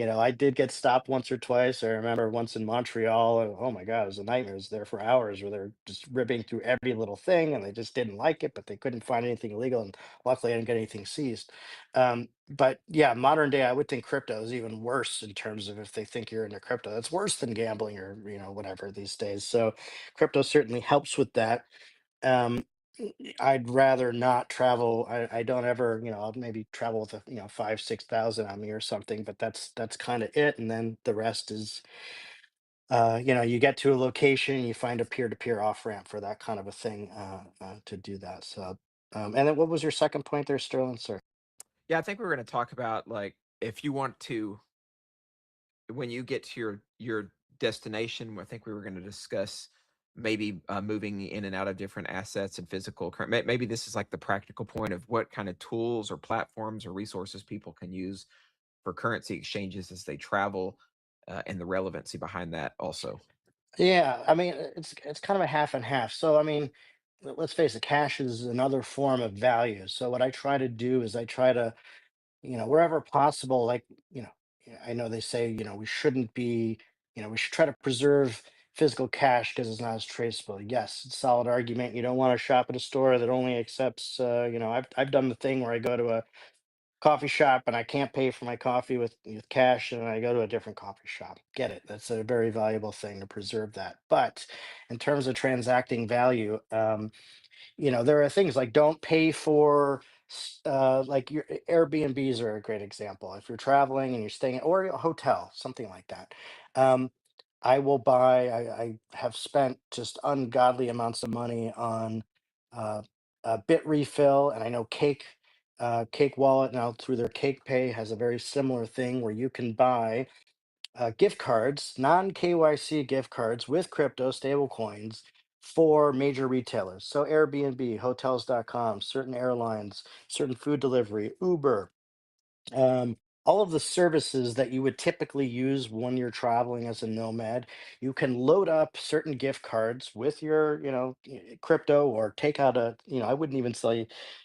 I did get stopped once or twice. I remember once in Montreal. Oh my God, it was a nightmare. I was there for hours where they're just ripping through every little thing and they just didn't like it, but they couldn't find anything illegal. And luckily, I didn't get anything seized. But yeah, modern day, I would think crypto is even worse in terms of if they think you're into crypto. That's worse than gambling or, whatever these days. So crypto certainly helps with that. Um, I'd rather not travel. I don't ever, I'll maybe travel with a, 5, 6,000 on me or something, but that's kind of it. And then the rest is, you get to a location, you find a peer-to-peer off ramp for that kind of a thing to do that. So, and then what was your second point there, Sterling? Sorry. Yeah, I think we're going to talk about like if you want to when you get to your destination. I think we were going to discuss maybe moving in and out of different assets and maybe this is like the practical point of what kind of tools or platforms or resources people can use for currency exchanges as they travel, and the relevancy behind that also. Yeah, I mean, it's kind of a half and half. So, I mean, let's face it, cash is another form of value. So, what I try to do is I try to wherever possible, like, I know they say, we shouldn't be, we should try to preserve physical cash because it's not as traceable. Yes, it's a solid argument. You don't want to shop at a store that only accepts, I've done the thing where I go to a coffee shop and I can't pay for my coffee with cash and I go to a different coffee shop. Get it. That's a very valuable thing to preserve that. But in terms of transacting value, there are things like don't pay for like your Airbnbs are a great example. If you're traveling and you're staying or a hotel, something like that. Um, I will buy. I have spent just ungodly amounts of money on uh, a Bit Refill, and I know Cake Wallet now through their Cake Pay has a very similar thing where you can buy gift cards, non KYC gift cards with crypto stable coins for major retailers. So Airbnb, hotels.com, certain airlines, certain food delivery, Uber, um, all of the services that you would typically use when you're traveling as a nomad. You can load up certain gift cards with your, crypto, or take out I wouldn't even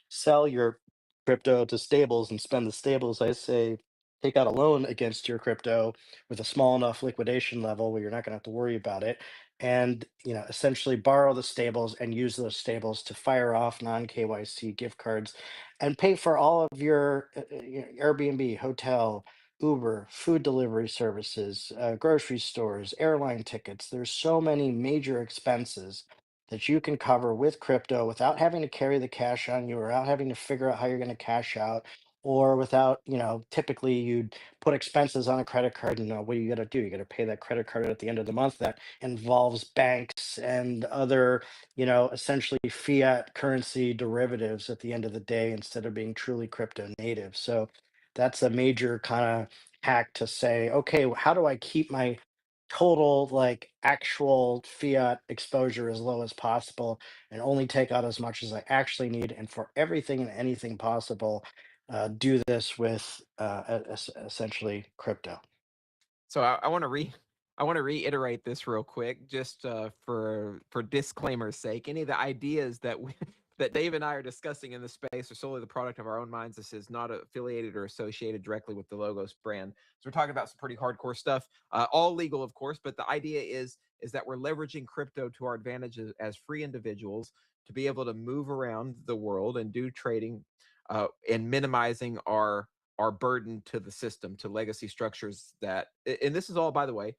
sell your crypto to stables and spend the stables. I say take out a loan against your crypto with a small enough liquidation level where you're not going to have to worry about it. And essentially borrow the stables and use those stables to fire off non KYC gift cards and pay for all of your Airbnb, hotel, Uber, food delivery services, grocery stores, airline tickets. There's so many major expenses that you can cover with crypto without having to carry the cash on you or without having to figure out how you're going to cash out or without, typically you'd put expenses on a credit card and what do you got to do? You got to pay that credit card at the end of the month. That involves banks and other essentially fiat currency derivatives at the end of the day instead of being truly crypto native. So that's a major kind of hack to say, okay, how do I keep my total like actual fiat exposure as low as possible and only take out as much as I actually need, and for everything and anything possible, do this with essentially crypto. So I want to reiterate this real quick, just for disclaimer's sake. Any of the ideas that that Dave and I are discussing in the space are solely the product of our own minds. This is not affiliated or associated directly with the Logos brand. So we're talking about some pretty hardcore stuff, all legal, of course. But the idea is that we're leveraging crypto to our advantage as free individuals to be able to move around the world and do trading, and minimizing our burden to the system, to legacy structures that, and this is all, by the way,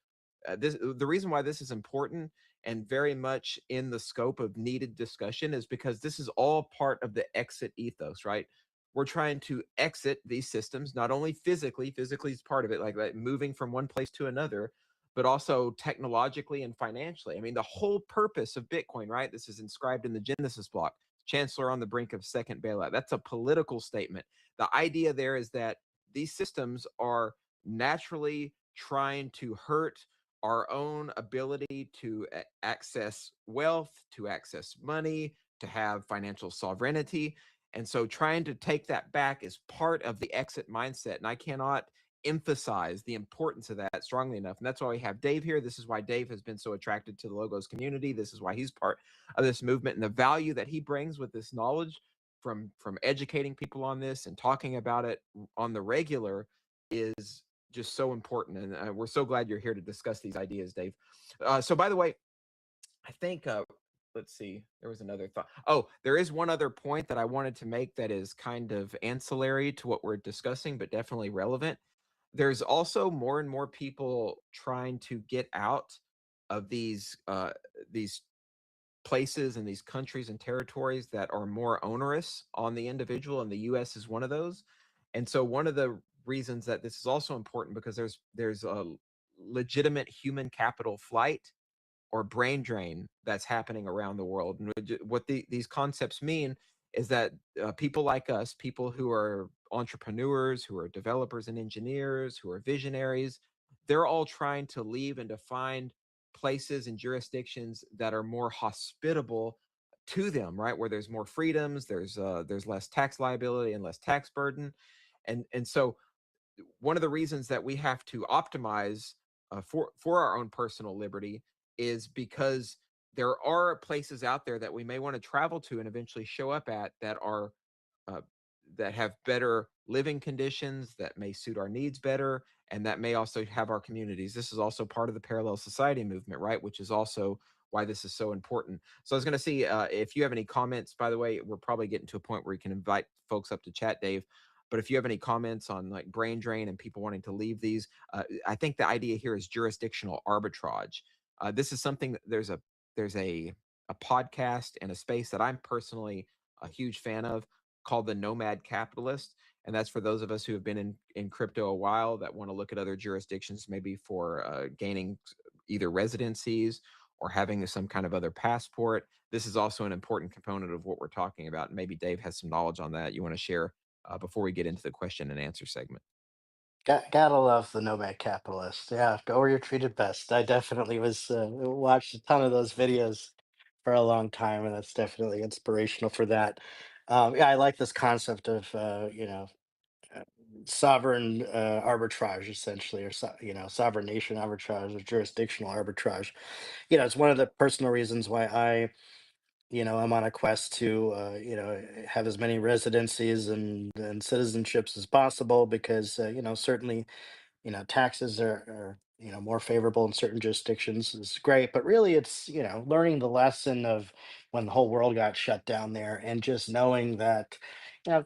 the reason why this is important and very much in the scope of needed discussion is because this is all part of the exit ethos, right? We're trying to exit these systems, not only physically is part of it, like moving from one place to another, but also technologically and financially. I mean, the whole purpose of Bitcoin, right? This is inscribed in the Genesis block. Chancellor on the brink of second bailout. That's a political statement. The idea there is that these systems are naturally trying to hurt our own ability to access wealth, to access money, to have financial sovereignty. And so trying to take that back is part of the exit mindset. And I cannot emphasize the importance of that strongly enough. And that's why we have Dave here. This is why Dave has been so attracted to the Logos community. This is why he's part of this movement, and the value that he brings with this knowledge from educating people on this and talking about it on the regular is just so important. And we're so glad you're here to discuss these ideas, Dave. So by the way, I think let's see, there was another thought. Oh, there is one other point that I wanted to make that is kind of ancillary to what we're discussing, but definitely relevant. There's also more and more people trying to get out of these places and these countries and territories that are more onerous on the individual, and the US is one of those. And so one of the reasons that this is also important, because there's a legitimate human capital flight or brain drain that's happening around the world. And what these concepts mean is that people like us, people who are entrepreneurs, who are developers and engineers, who are visionaries, they're all trying to leave and to find places and jurisdictions that are more hospitable to them, right? Where there's more freedoms, there's less tax liability and less tax burden. And so one of the reasons that we have to optimize for our own personal liberty is because there are places out there that we may want to travel to and eventually show up at that are uh, that have better living conditions, that may suit our needs better, and that may also have our communities. This is also part of the parallel society movement, right? Which is also why this is so important. So I was going to see if you have any comments. By the way, we're probably getting to a point where you can invite folks up to chat, Dave. But if you have any comments on like brain drain and people wanting to leave these, I think the idea here is jurisdictional arbitrage. This is something that there's a podcast and a space that I'm personally a huge fan of called the Nomad Capitalist. And that's for those of us who have been in crypto a while that want to look at other jurisdictions, maybe for gaining either residencies or having some kind of other passport. This is also an important component of what we're talking about. And maybe Dave has some knowledge on that you want to share before we get into the question and answer segment. Gotta love the Nomad Capitalist. Yeah, go where you're treated best. I definitely was watched a ton of those videos for a long time, and that's definitely inspirational for that. Yeah, I like this concept of uh, sovereign arbitrage, essentially, or sovereign nation arbitrage or jurisdictional arbitrage. It's one of the personal reasons why I'm on a quest to have as many residencies and citizenships as possible, because certainly taxes are more favorable in certain jurisdictions is great, but really it's learning the lesson of when the whole world got shut down there, and just knowing that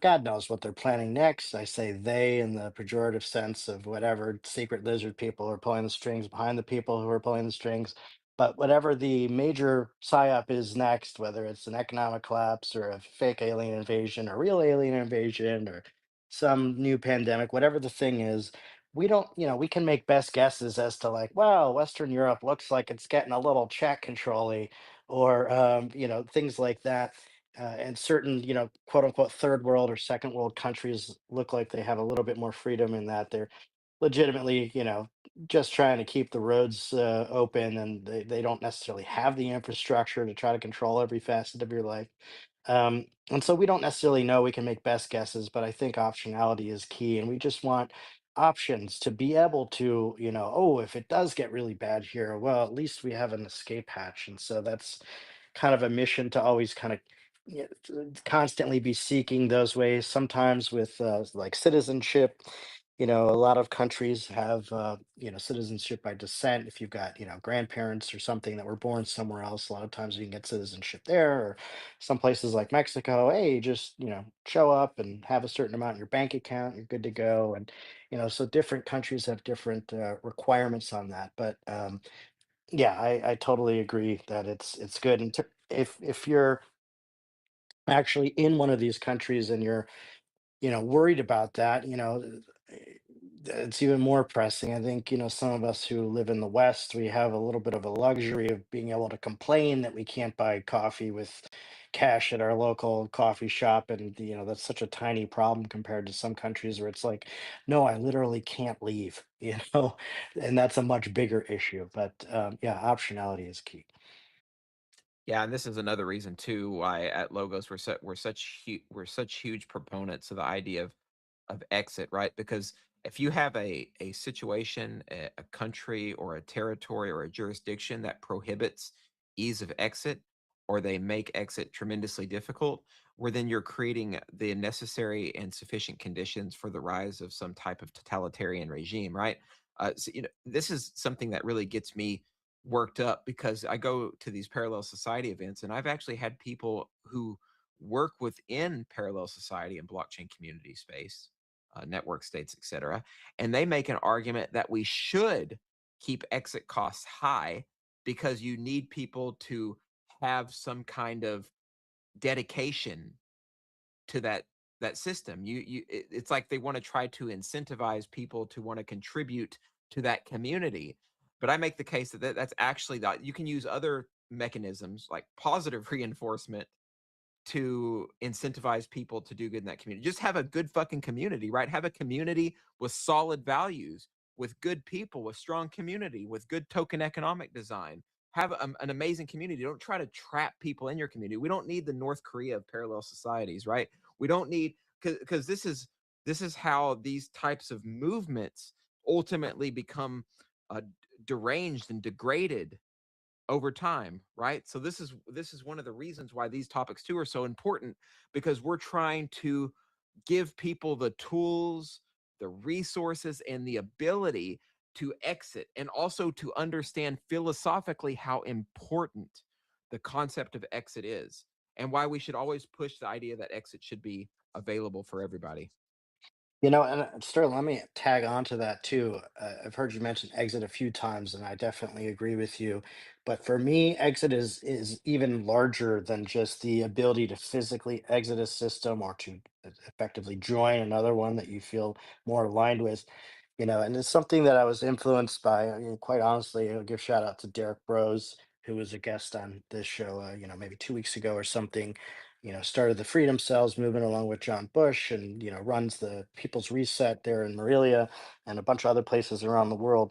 God knows what they're planning next. I say they in the pejorative sense of whatever secret lizard people are pulling the strings behind the people who are pulling the strings. But whatever the major psyop is next, whether it's an economic collapse or a fake alien invasion or real alien invasion or some new pandemic, whatever the thing is, we don't, we can make best guesses as to, like, wow, Western Europe looks like it's getting a little check control-y, or things like that. And certain, quote unquote, third world or second world countries look like they have a little bit more freedom in that they're legitimately, just trying to keep the roads open, and they don't necessarily have the infrastructure to try to control every facet of your life. And so we don't necessarily know. We can make best guesses, but I think optionality is key, and we just want options to be able to, oh, if it does get really bad here, well, at least we have an escape hatch. And so that's kind of a mission to always kind of constantly be seeking those ways. Sometimes with like citizenship, a lot of countries have citizenship by descent. If you've got grandparents or something that were born somewhere else, a lot of times you can get citizenship there. Or some places like Mexico, hey, just show up and have a certain amount in your bank account, you're good to go. And so different countries have different requirements on that. But yeah, I totally agree that it's good. And if you're actually in one of these countries and you're worried about that, it's even more pressing. I think, some of us who live in the West, we have a little bit of a luxury of being able to complain that we can't buy coffee with cash at our local coffee shop. And, that's such a tiny problem compared to some countries where it's like, no, I literally can't leave, and that's a much bigger issue. But yeah, optionality is key. Yeah, and this is another reason too why at Logos we're such huge proponents of the idea of exit, right? Because if you have a situation, a country or a territory or a jurisdiction that prohibits ease of exit, or they make exit tremendously difficult, where then you're creating the necessary and sufficient conditions for the rise of some type of totalitarian regime, right? So, this is something that really gets me worked up, because I go to these parallel society events and I've actually had people who work within parallel society and blockchain community space, network states, etc. And they make an argument that we should keep exit costs high because you need people to have some kind of dedication to that system. It's like they want to try to incentivize people to want to contribute to that community. But I make the case that that's actually that you can use other mechanisms like positive reinforcement to incentivize people to do good in that community. Just have a good fucking community, right? Have a community with solid values, with good people, with strong community, with good token economic design. Have an amazing community. Don't try to trap people in your community. We don't need the North Korea of parallel societies, right? We don't need, because this is how these types of movements ultimately become uh, deranged and degraded over time, right? So this is one of the reasons why these topics too are so important, because we're trying to give people the tools, the resources, and the ability to exit, and also to understand philosophically how important the concept of exit is, and why we should always push the idea that exit should be available for everybody. And Sterling, let me tag on to that too. I've heard you mention exit a few times, and I definitely agree with you. But for me, exit is even larger than just the ability to physically exit a system or to effectively join another one that you feel more aligned with. And it's something that I was influenced by. Quite honestly, I'll give shout out to Derek Rose, who was a guest on this show, maybe 2 weeks ago or something. Started the Freedom Cells movement along with John Bush, and runs the People's Reset there in Morelia and a bunch of other places around the world,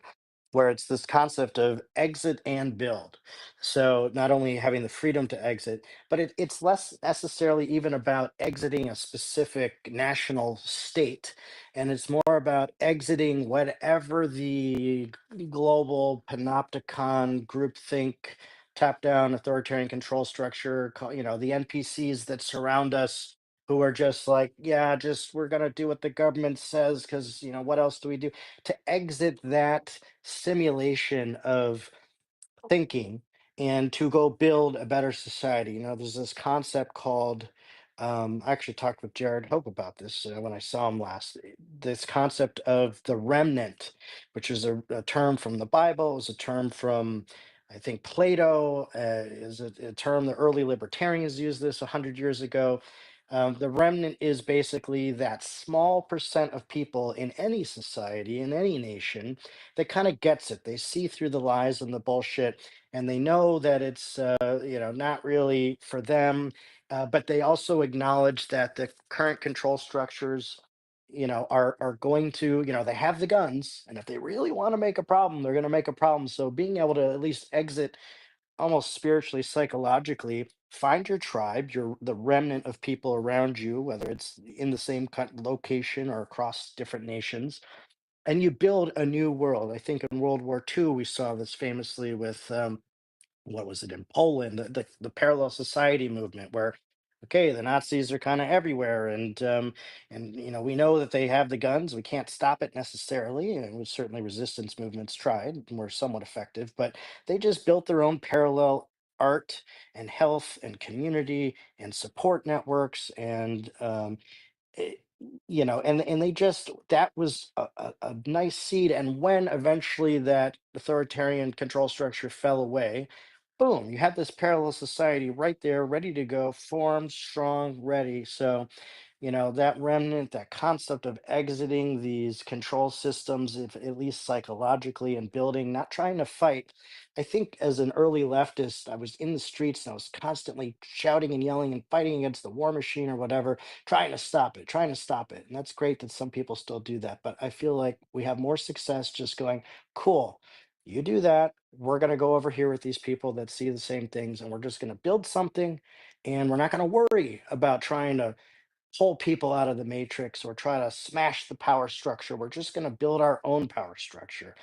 where it's this concept of exit and build. So not only having the freedom to exit, but it's less necessarily even about exiting a specific national state, and it's more about exiting whatever the global panopticon groupthink top-down authoritarian control structure, the NPCs that surround us, who are just like, yeah, just we're gonna do what the government says because what else do we do? To exit that simulation of thinking and to go build a better society. There's this concept called, I actually talked with Jared Hope about this when I saw him last. This concept of the remnant, which is a term from the Bible, is a term from, I think, Plato, is a term the early libertarians used this 100 years ago. The remnant is basically that small percent of people in any society, in any nation, that kind of gets it. They see through the lies and the bullshit, and they know that it's not really for them. But they also acknowledge that the current control structures, are going to, they have the guns, and if they really want to make a problem, they're going to make a problem. So being able to at least exit almost spiritually, psychologically, find your tribe, the remnant of people around you, whether it's in the same location or across different nations, and you build a new world. I think in World War II, we saw this famously with what was it in Poland, the parallel society movement, where okay, the Nazis are kind of everywhere, and we know that they have the guns. We can't stop it necessarily, and certainly resistance movements tried and were somewhat effective, but they just built their own parallel art and health and community and support networks and eh, and they just that was a nice seed. And when eventually that authoritarian control structure fell away, boom, you had this parallel society right there, ready to go, formed, strong, ready. So that remnant, that concept of exiting these control systems, if at least psychologically, and building, not trying to fight. I think as an early leftist, I was in the streets and I was constantly shouting and yelling and fighting against the war machine or whatever, trying to stop it, trying to stop it. And that's great that some people still do that. But I feel like we have more success just going, cool, you do that. We're going to go over here with these people that see the same things, and we're just going to build something. And we're not going to worry about trying to pull people out of the matrix or try to smash the power structure. We're just going to build our own power structure.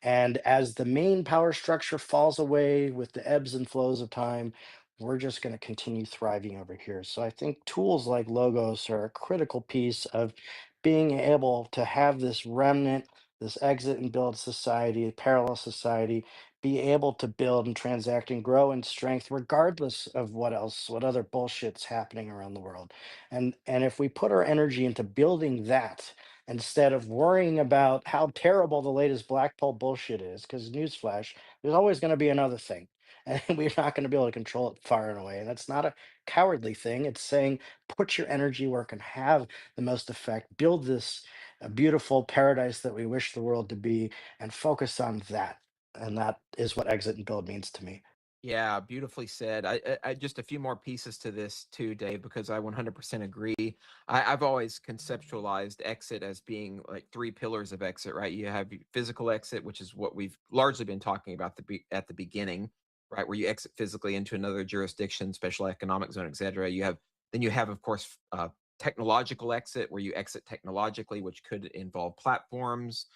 And as the main power structure falls away with the ebbs and flows of time, we're just going to continue thriving over here. So I think tools like Logos are a critical piece of being able to have this remnant, this exit and build society, parallel society, be able to build and transact and grow in strength, regardless of what other bullshit's happening around the world. And if we put our energy into building that instead of worrying about how terrible the latest black pill bullshit is, because newsflash, there's always going to be another thing. And we're not going to be able to control it far and away. And that's not a cowardly thing. It's saying put your energy where it can have the most effect. Build this beautiful paradise that we wish the world to be, and focus on that. And that is what exit and build means to me. Yeah, beautifully said. I just a few more pieces to this too, Dave, because I 100% agree. I've always conceptualized exit as being like three pillars of exit, right? You have physical exit, which is what we've largely been talking about at the beginning, right? Where you exit physically into another jurisdiction, special economic zone, etc. You have, of course, technological exit, where you exit technologically, which could involve platforms,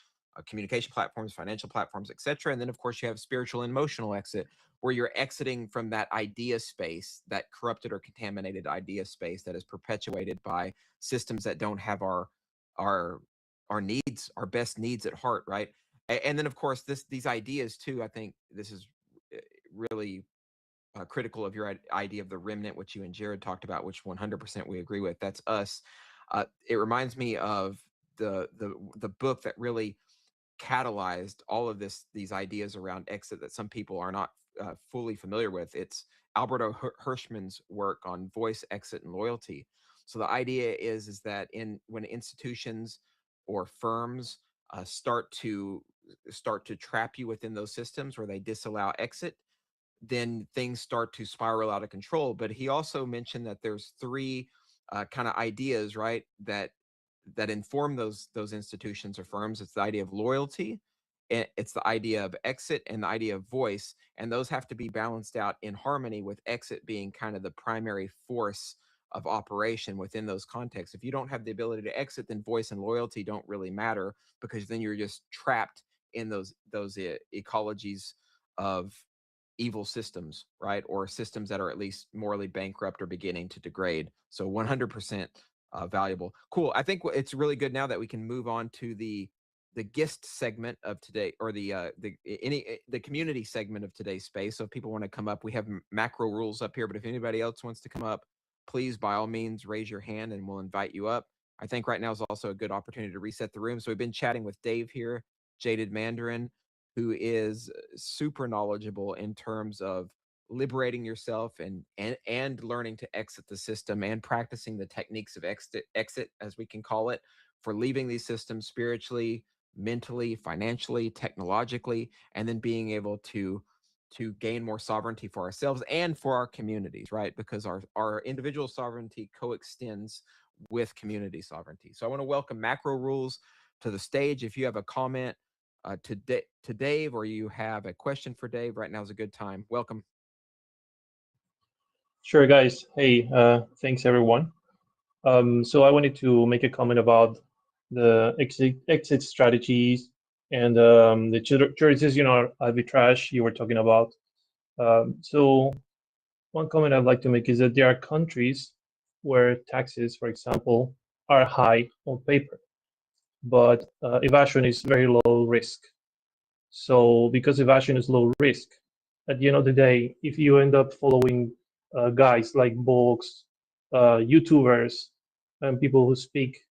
communication platforms, financial platforms, etc. And then, of course, you have spiritual and emotional exit, where you're exiting from that idea space, that corrupted or contaminated idea space that is perpetuated by systems that don't have our our needs, our best needs at heart, right? And then, of course, these ideas too. I think this is really critical of your idea of the remnant, which you and Jared talked about, which 100% we agree with. That's us. It reminds me of the book that really catalyzed all of these ideas around exit that some people are not fully familiar with. It's Alberto Hirschman's work on voice, exit, and loyalty. So the idea is that when institutions or firms start to trap you within those systems where they disallow exit, then things start to spiral out of control. But he also mentioned that there's three kind of ideas, right, that inform those institutions or firms. It's the idea of loyalty, it's the idea of exit, and the idea of voice, and those have to be balanced out in harmony, with exit being kind of the primary force of operation within those contexts. If you don't have the ability to exit, then voice and loyalty don't really matter, because then you're just trapped in those ecologies of evil systems, right? Or systems that are at least morally bankrupt or beginning to degrade. So 100% valuable. Cool. I think it's really good now that we can move on to the guest segment of today, or the community segment of today's space. So if people want to come up, we have macro rules up here, but if anybody else wants to come up, please by all means raise your hand and we'll invite you up. I think right now is also a good opportunity to reset the room. So we've been chatting with Dave here, Jaded Mandarin, who is super knowledgeable in terms of liberating yourself and learning to exit the system, and practicing the techniques of exit, as we can call it, for leaving these systems spiritually, mentally, financially, technologically, and then being able to gain more sovereignty for ourselves and for our communities, right? Because our individual sovereignty coextends with community sovereignty. So I want to welcome Macro Rules to the stage. If you have a comment to Dave, or you have a question for Dave, right now is a good time. Welcome. Sure, guys. Hey, thanks everyone. So I wanted to make a comment about the exit strategies and the choices, arbitrage you were talking about. So one comment I'd like to make is that there are countries where taxes, for example, are high on paper, but evasion is very low risk. So because evasion is low risk, at the end of the day, if you end up following guys like books, YouTubers, and people who speak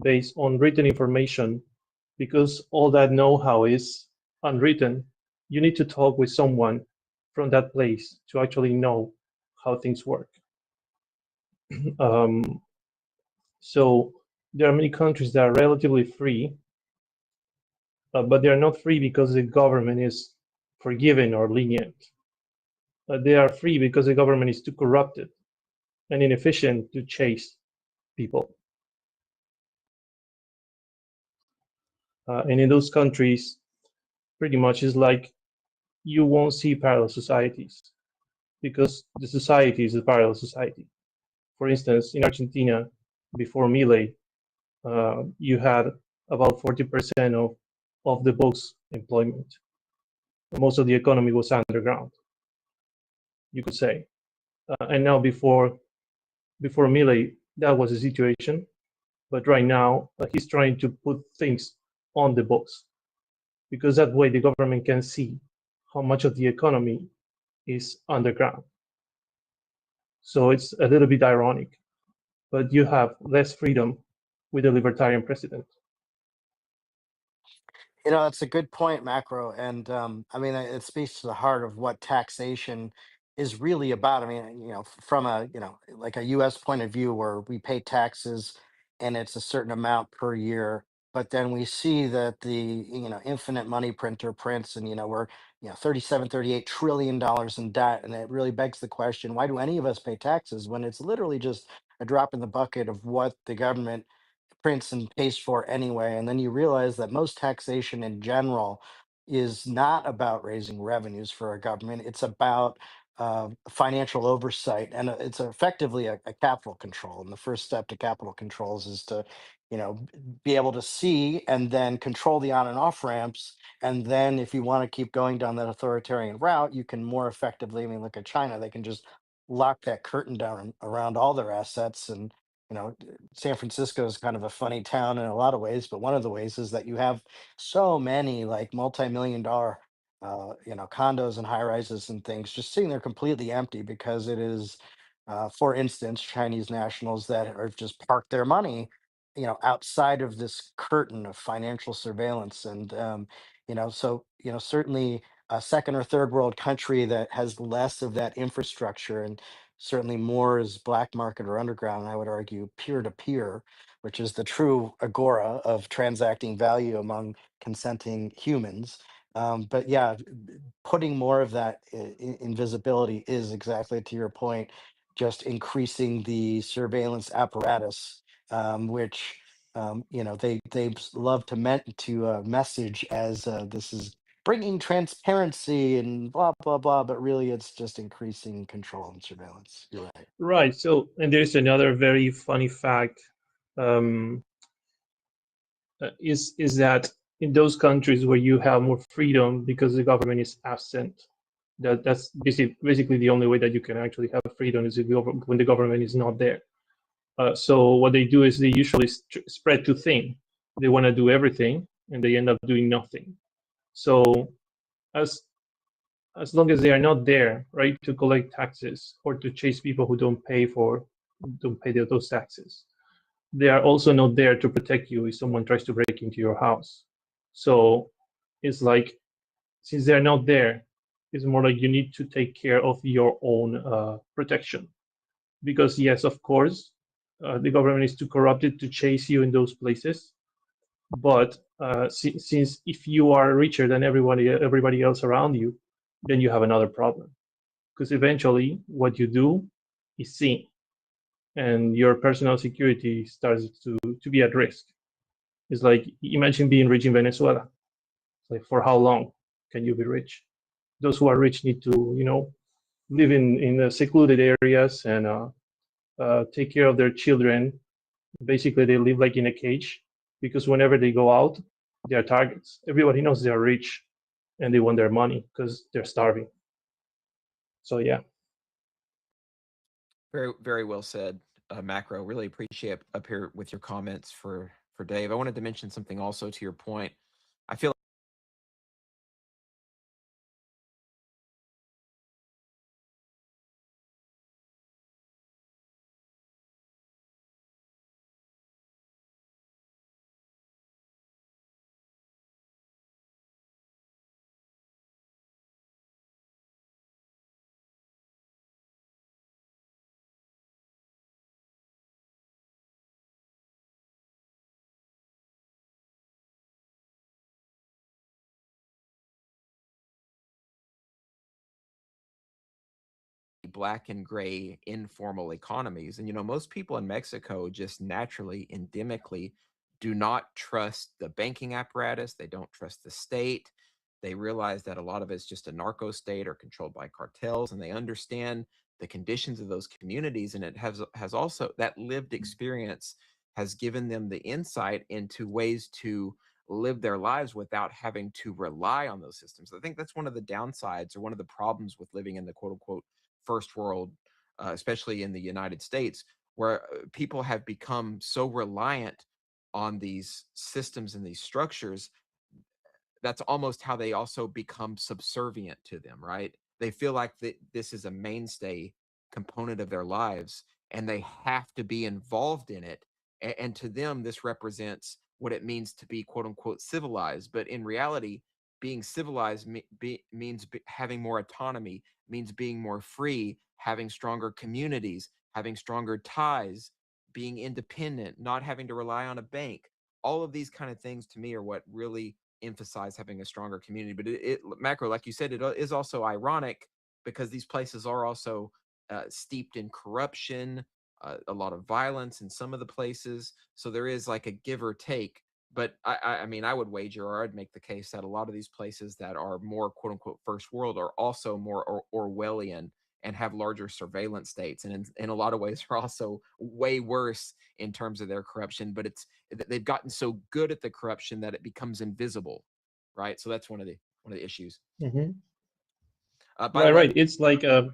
based on written information, because all that know-how is unwritten, you need to talk with someone from that place to actually know how things work. So there are many countries that are relatively free, but they are not free because the government is forgiving or lenient. They are free because the government is too corrupted and inefficient to chase people. And in those countries, pretty much is like you won't see parallel societies because the society is a parallel society. For instance, in Argentina, before Milei, you had about 40% of the books employment. Most of the economy was underground, you could say. And now before Milei, that was the situation. But right now, he's trying to put things on the books, because that way the government can see how much of the economy is underground. So it's a little bit ironic, but you have less freedom with a libertarian president. That's a good point, Macro. And I mean, it speaks to the heart of what taxation is really about. I mean, from a, like a US point of view where we pay taxes and it's a certain amount per year, but then we see that the, infinite money printer prints and, we're, 37, $38 trillion in debt. And it really begs the question, why do any of us pay taxes when it's literally just a drop in the bucket of what the government prints and pays for anyway. And then you realize that most taxation in general is not about raising revenues for a government. It's about financial oversight, and it's effectively a capital control. And the first step to capital controls is to, be able to see and then control the on and off ramps. And then, if you want to keep going down that authoritarian route, you can more effectively. I mean, look at China; they can just lock that curtain down around all their assets. And San Francisco is kind of a funny town in a lot of ways, but one of the ways is that you have so many like multi-million dollar, condos and high rises and things just sitting there completely empty because it is, for instance, Chinese nationals that are just parked their money outside of this curtain of financial surveillance. And so certainly a second or third world country that has less of that infrastructure, and certainly more is black market or underground, I would argue peer to peer, which is the true agora of transacting value among consenting humans. But yeah, putting more of that invisibility is, exactly to your point, just increasing the surveillance apparatus, which they love to message as, this is bringing transparency and blah blah blah, but really it's just increasing control and surveillance. You're right. Right. So, and there's another very funny fact, um, is that in those countries where you have more freedom because the government is absent, that's basically the only way that you can actually have freedom is when the government is not there. So what they do is they usually spread too thin. They want to do everything, and they end up doing nothing. So as long as they are not there, right, to collect taxes or to chase people who don't pay those taxes, they are also not there to protect you if someone tries to break into your house. So it's like, since they're not there, it's more like you need to take care of your own protection. Because yes, of course, the government is too corrupted to chase you in those places. But since if you are richer than everybody else around you, then you have another problem. Because eventually, what you do is seen, and your personal security starts to be at risk. It's like, imagine being rich in Venezuela. It's like, for how long can you be rich? Those who are rich need to, live in secluded areas and take care of their children. Basically, they live like in a cage because whenever they go out, they are targets. Everybody knows they are rich and they want their money because they're starving. So yeah. Very, very well said, Macro. Really appreciate up here with your comments for Dave. I wanted to mention something also to your point. I feel black and gray informal economies. And, most people in Mexico just naturally, endemically do not trust the banking apparatus. They don't trust the state. They realize that a lot of it's just a narco state or controlled by cartels, and they understand the conditions of those communities. And it has also, that lived experience has given them the insight into ways to live their lives without having to rely on those systems. I think that's one of the downsides or one of the problems with living in the quote unquote first world, especially in the United States, where people have become so reliant on these systems and these structures. That's almost how they also become subservient to them, right? They feel like this is a mainstay component of their lives and they have to be involved in it. And to them, this represents what it means to be quote unquote civilized. But in reality, being civilized means having more autonomy, means being more free, having stronger communities, having stronger ties, being independent, not having to rely on a bank. All of these kind of things to me are what really emphasize having a stronger community. But Macro, like you said, it is also ironic because these places are also steeped in corruption, a lot of violence in some of the places. So there is like a give or take. But I mean, I would wager, or I'd make the case that a lot of these places that are more quote unquote first world are also more Orwellian and have larger surveillance states, and in a lot of ways are also way worse in terms of their corruption. But they've gotten so good at the corruption that it becomes invisible, right? So that's one of the issues. Mm-hmm. By the way, Right. It's like, oh,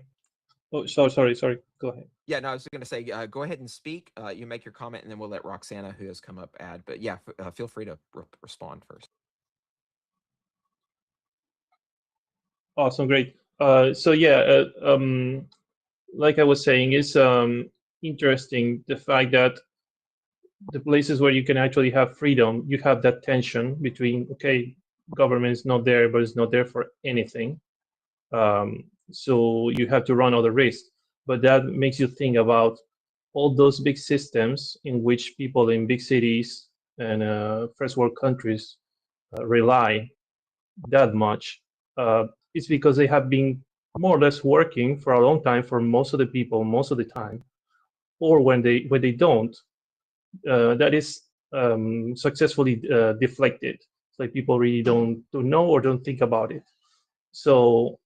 sorry. Go ahead. Yeah, no, I was going to say, go ahead and speak. You make your comment, and then we'll let Roxana, who has come up, add. But yeah, feel free to respond first. Awesome, great. So yeah, like I was saying, it's interesting the fact that the places where you can actually have freedom, you have that tension between, okay, government is not there, but it's not there for anything. So you have to run other risks. But that makes you think about all those big systems in which people in big cities and first world countries rely that much. It's because they have been more or less working for a long time for most of the people most of the time, or when they don't, that is successfully deflected. It's like people really don't know or don't think about it. So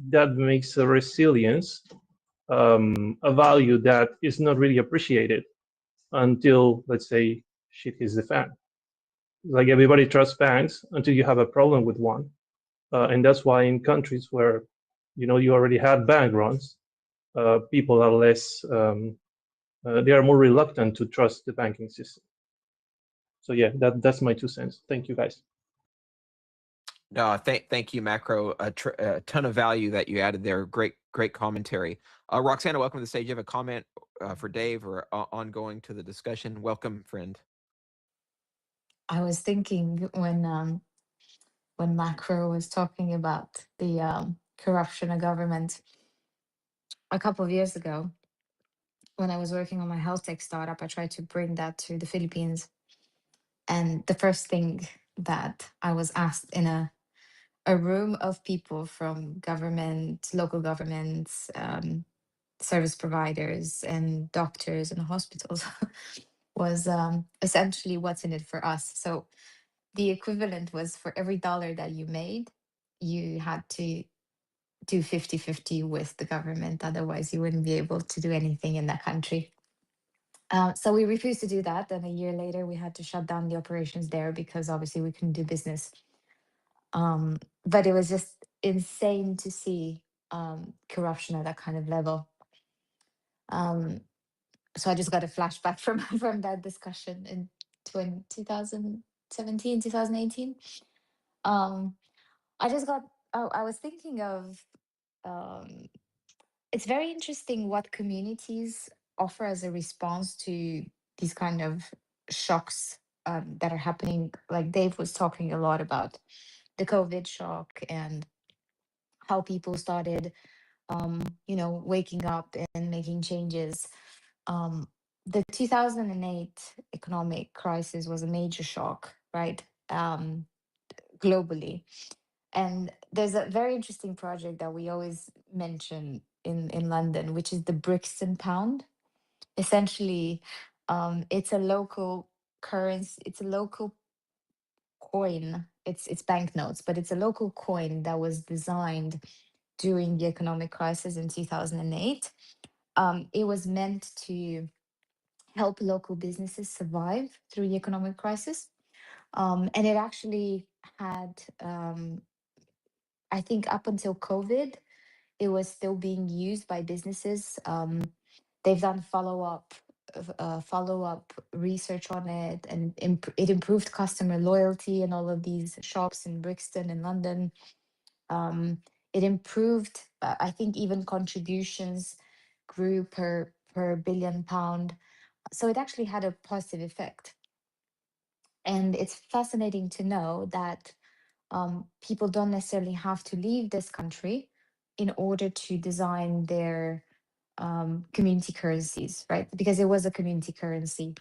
that makes a resilience a value that is not really appreciated until, let's say, shit hits the fan. Like everybody trusts banks until you have a problem with one, and that's why in countries where you already had bank runs, people are less they are more reluctant to trust the banking system. So yeah, that's my 2 cents. Thank you, guys. No, thank you, Macro. A ton of value that you added there. Great commentary. Roxana, welcome to the stage. You have a comment for Dave or ongoing to the discussion? Welcome, friend. I was thinking when Macro was talking about the corruption of government a couple of years ago, when I was working on my health tech startup, I tried to bring that to the Philippines. And the first thing that I was asked in a room of people from government, local governments, service providers, and doctors and hospitals was essentially what's in it for us. So the equivalent was for every dollar that you made, you had to do 50-50 with the government. Otherwise, you wouldn't be able to do anything in that country. So we refused to do that. And a year later, we had to shut down the operations there because obviously we couldn't do business. But it was just insane to see corruption at that kind of level. So I just got a flashback from that discussion in 2017, 2018. I was thinking of, it's very interesting what communities offer as a response to these kind of shocks that are happening. Like Dave was talking a lot about the COVID shock and how people started, waking up and making changes. Um, the 2008 economic crisis was a major shock, right? Globally. And there's a very interesting project that we always mention in London, which is the Brixton Pound. Essentially, it's a local currency, it's a local coin. It's banknotes, but it's a local coin that was designed during the economic crisis in 2008. It was meant to help local businesses survive through the economic crisis. And it actually had, I think, up until COVID, it was still being used by businesses. They've done follow up research on it, and it improved customer loyalty in all of these shops in Brixton and London. It improved, I think, even contributions grew per £1 billion. So it actually had a positive effect. And it's fascinating to know that people don't necessarily have to leave this country in order to design their community currencies, right? Because it was a community currency.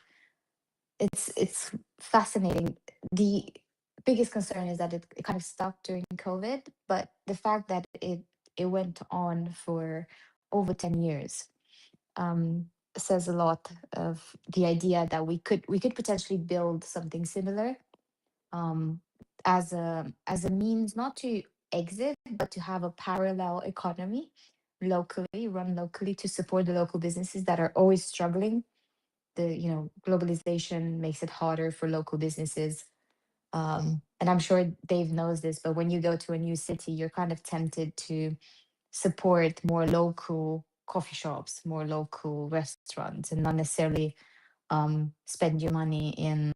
It's fascinating. The biggest concern is that it kind of stopped during COVID, but the fact that it went on for over 10 years says a lot of the idea that we could potentially build something similar, um, as a means not to exit, but to have a parallel economy locally, run locally, to support the local businesses that are always struggling. Globalization makes it harder for local businesses. And I'm sure Dave knows this, but when you go to a new city, you're kind of tempted to support more local coffee shops, more local restaurants, and not necessarily spend your money in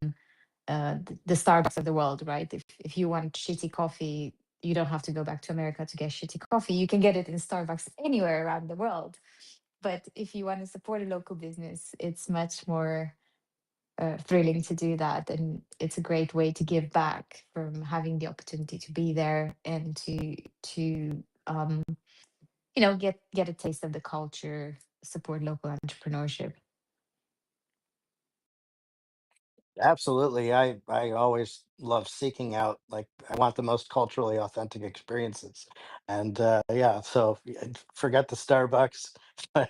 the Starbucks of the world, right? If you want shitty coffee, you don't have to go back to America to get shitty coffee. You can get it in Starbucks anywhere around the world. But if you want to support a local business, it's much more thrilling to do that, and it's a great way to give back from having the opportunity to be there and to get a taste of the culture, support local entrepreneurship. Absolutely. I always love seeking out, like, I want the most culturally authentic experiences. And yeah, so forget the Starbucks.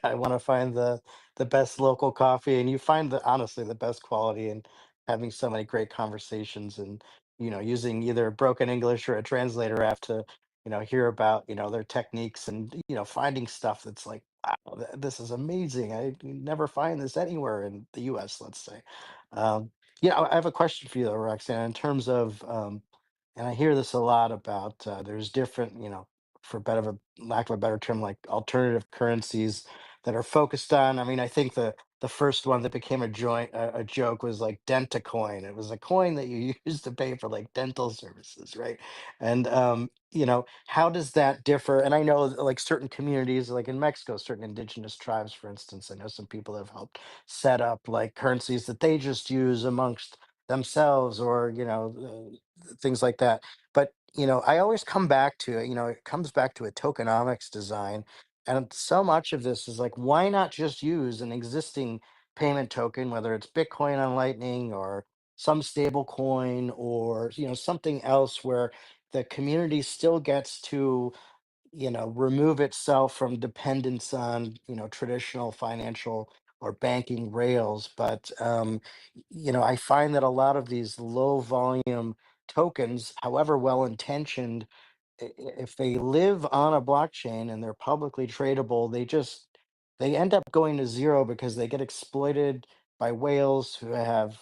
I want to find the best local coffee, and you find the honestly the best quality in having so many great conversations, and using either broken English or a translator app to hear about their techniques, and finding stuff that's like, wow, this is amazing. I never find this anywhere in the US, let's say. um, yeah, I have a question for you though, Roxanne, in terms of, and I hear this a lot about, there's different, for better of a lack of a better term, like alternative currencies that are focused on. I mean, I think the first one that became a joke was like Dentacoin. It was a coin that you used to pay for like dental services, right? And how does that differ? And I know that, like, certain communities, like in Mexico, certain indigenous tribes, for instance, I know some people have helped set up like currencies that they just use amongst themselves, or things like that. But I always come back to it. It comes back to a tokenomics design, and so much of this is like, why not just use an existing payment token, whether it's Bitcoin on Lightning or some stable coin, or something else, where the community still gets to remove itself from dependence on traditional financial or banking rails. But I find that a lot of these low volume tokens, however well intentioned, if they live on a blockchain and they're publicly tradable, they end up going to zero because they get exploited by whales who have,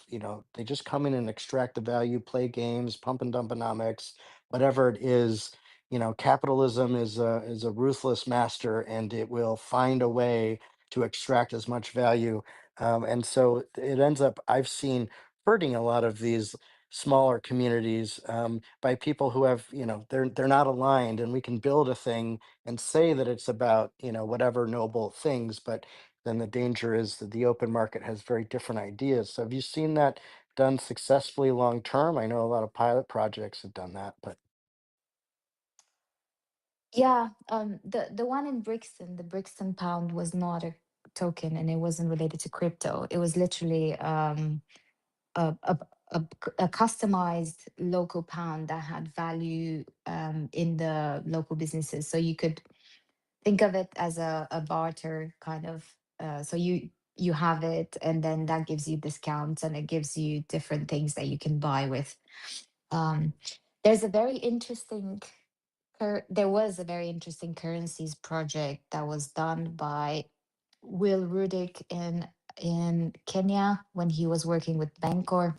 they just come in and extract the value, play games, pump and dumponomics, whatever it is. Capitalism is a ruthless master, and it will find a way to extract as much value. And so it ends up, I've seen, hurting a lot of these smaller communities, by people who have, they're not aligned, and we can build a thing and say that it's about whatever noble things, but then the danger is that the open market has very different ideas. So have you seen that done successfully long term? I know a lot of pilot projects have done that, but Yeah, the one in Brixton, the Brixton pound, was not a token, and it wasn't related to crypto. It was literally a, a, a customized local pound that had value in the local businesses. So you could think of it as a barter kind of. So you have it, and then that gives you discounts, and it gives you different things that you can buy with. Um, there's a very interesting there was a very interesting currencies project that was done by Will Rudick in Kenya when he was working with Bancor.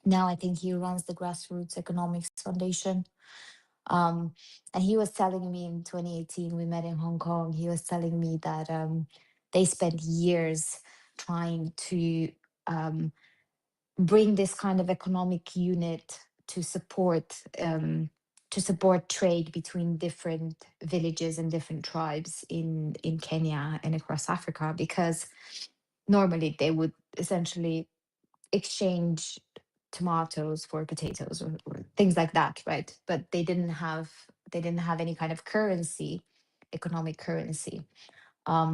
Now I think he runs the Grassroots Economics Foundation. Um, and he was telling me in 2018, we met in Hong Kong. He was telling me that they spent years trying to um, bring this kind of economic unit to support trade between different villages and different tribes in Kenya and across Africa, because normally they would essentially exchange tomatoes for potatoes, or things like that, right? But they didn't have any kind of currency, economic currency.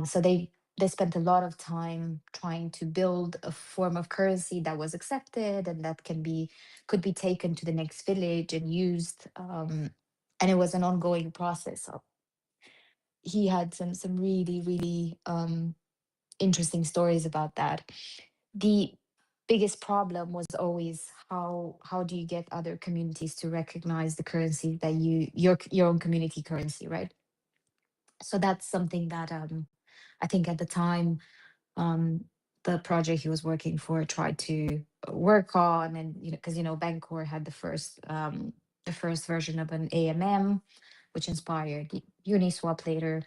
So they spent a lot of time trying to build a form of currency that was accepted and that could be taken to the next village and used. And it was an ongoing process. So he had some really really interesting stories about that. The biggest problem was always how do you get other communities to recognize the currency that your own community currency, right? So that's something that I think at the time um, the project he was working for tried to work on, and because Bancor had the first version of an AMM, which inspired Uniswap later.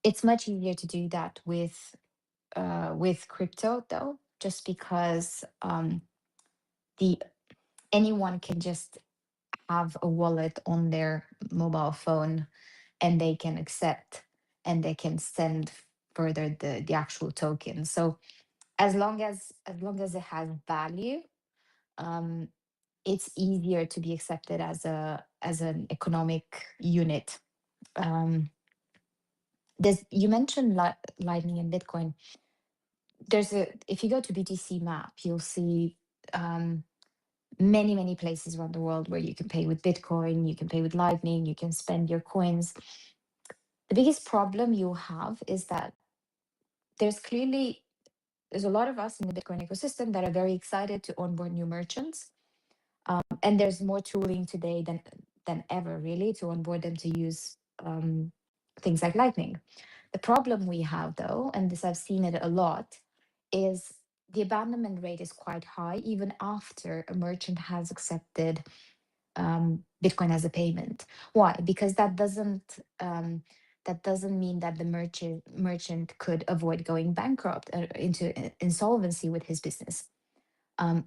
It's much easier to do that with crypto, though, just because the anyone can just have a wallet on their mobile phone, and they can accept and they can send further the actual token. So as long as it has value, um, it's easier to be accepted as an economic unit. Um, you mentioned Lightning and Bitcoin. If you go to BTC Map, you'll see many places around the world where you can pay with Bitcoin, you can pay with Lightning, you can spend your coins. The biggest problem you have is that there's a lot of us in the Bitcoin ecosystem that are very excited to onboard new merchants. And there's more tooling today than ever, really, to onboard them to use things like Lightning. The problem we have, though, and this I've seen it a lot, is the abandonment rate is quite high, even after a merchant has accepted Bitcoin as a payment. Why? Because that doesn't mean that the merchant could avoid going bankrupt into insolvency with his business.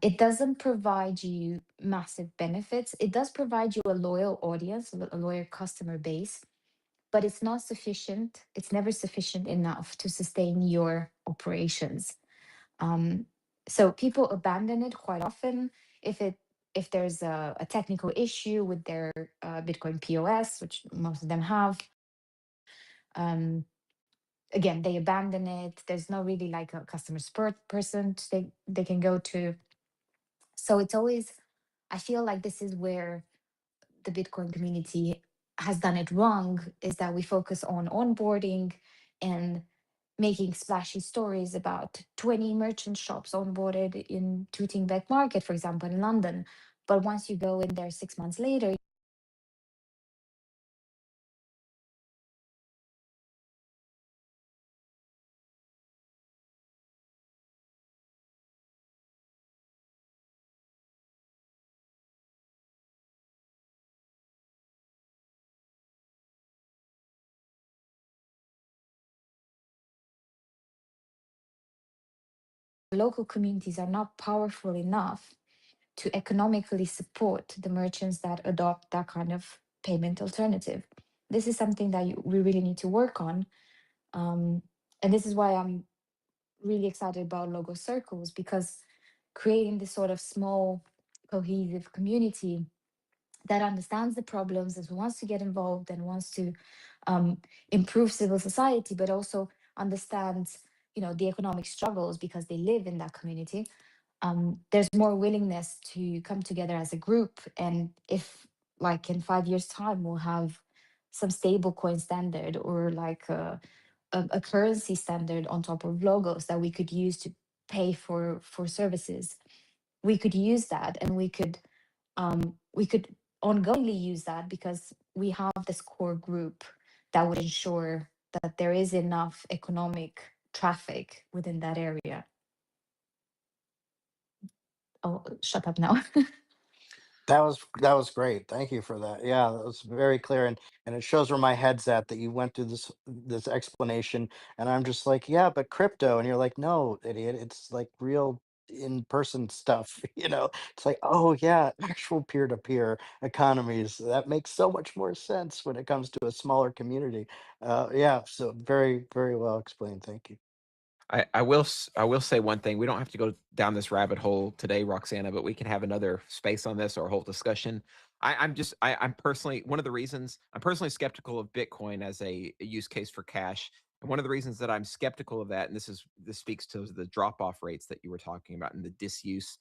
It doesn't provide you massive benefits. It does provide you a loyal audience, a loyal customer base, but it's not sufficient. It's never sufficient enough to sustain your operations. So people abandon it quite often if there's a technical issue with their Bitcoin POS, which most of them have. Again, they abandon it. There's not really like a customer support person they can go to. So it's always, I feel like this is where the Bitcoin community has done it wrong, is that we focus on onboarding and making splashy stories about 20 merchant shops onboarded in Tootingbeck Market, for example, in London. But once you go in there 6 months later, local communities are not powerful enough to economically support the merchants that adopt that kind of payment alternative. This is something that we really need to work on. And this is why I'm really excited about Logo Circles, because creating this sort of small, cohesive community that understands the problems and wants to get involved and wants to improve civil society, but also understands, the economic struggles because they live in that community. There's more willingness to come together as a group. And if, like, in 5 years' time, we'll have some stable coin standard or like a currency standard on top of logos that we could use to pay for services, we could use that, and we could ongoingly use that because we have this core group that would ensure that there is enough economic traffic within that area. Oh, shut up now. That was great. Thank you for that. Yeah, that was very clear, and it shows where my head's at that you went through this explanation, and I'm just like, yeah, but crypto, and you're like, no, idiot, it's like real in person stuff. It's like, oh yeah, actual peer to peer economies. That makes so much more sense when it comes to a smaller community. Yeah, so very very well explained. Thank you. I will say one thing. We don't have to go down this rabbit hole today, Roxana, but we can have another space on this or a whole discussion. I'm personally, one of the reasons I'm personally skeptical of Bitcoin as a use case for cash. And one of the reasons that I'm skeptical of that, and this speaks to the drop off rates that you were talking about and the disuse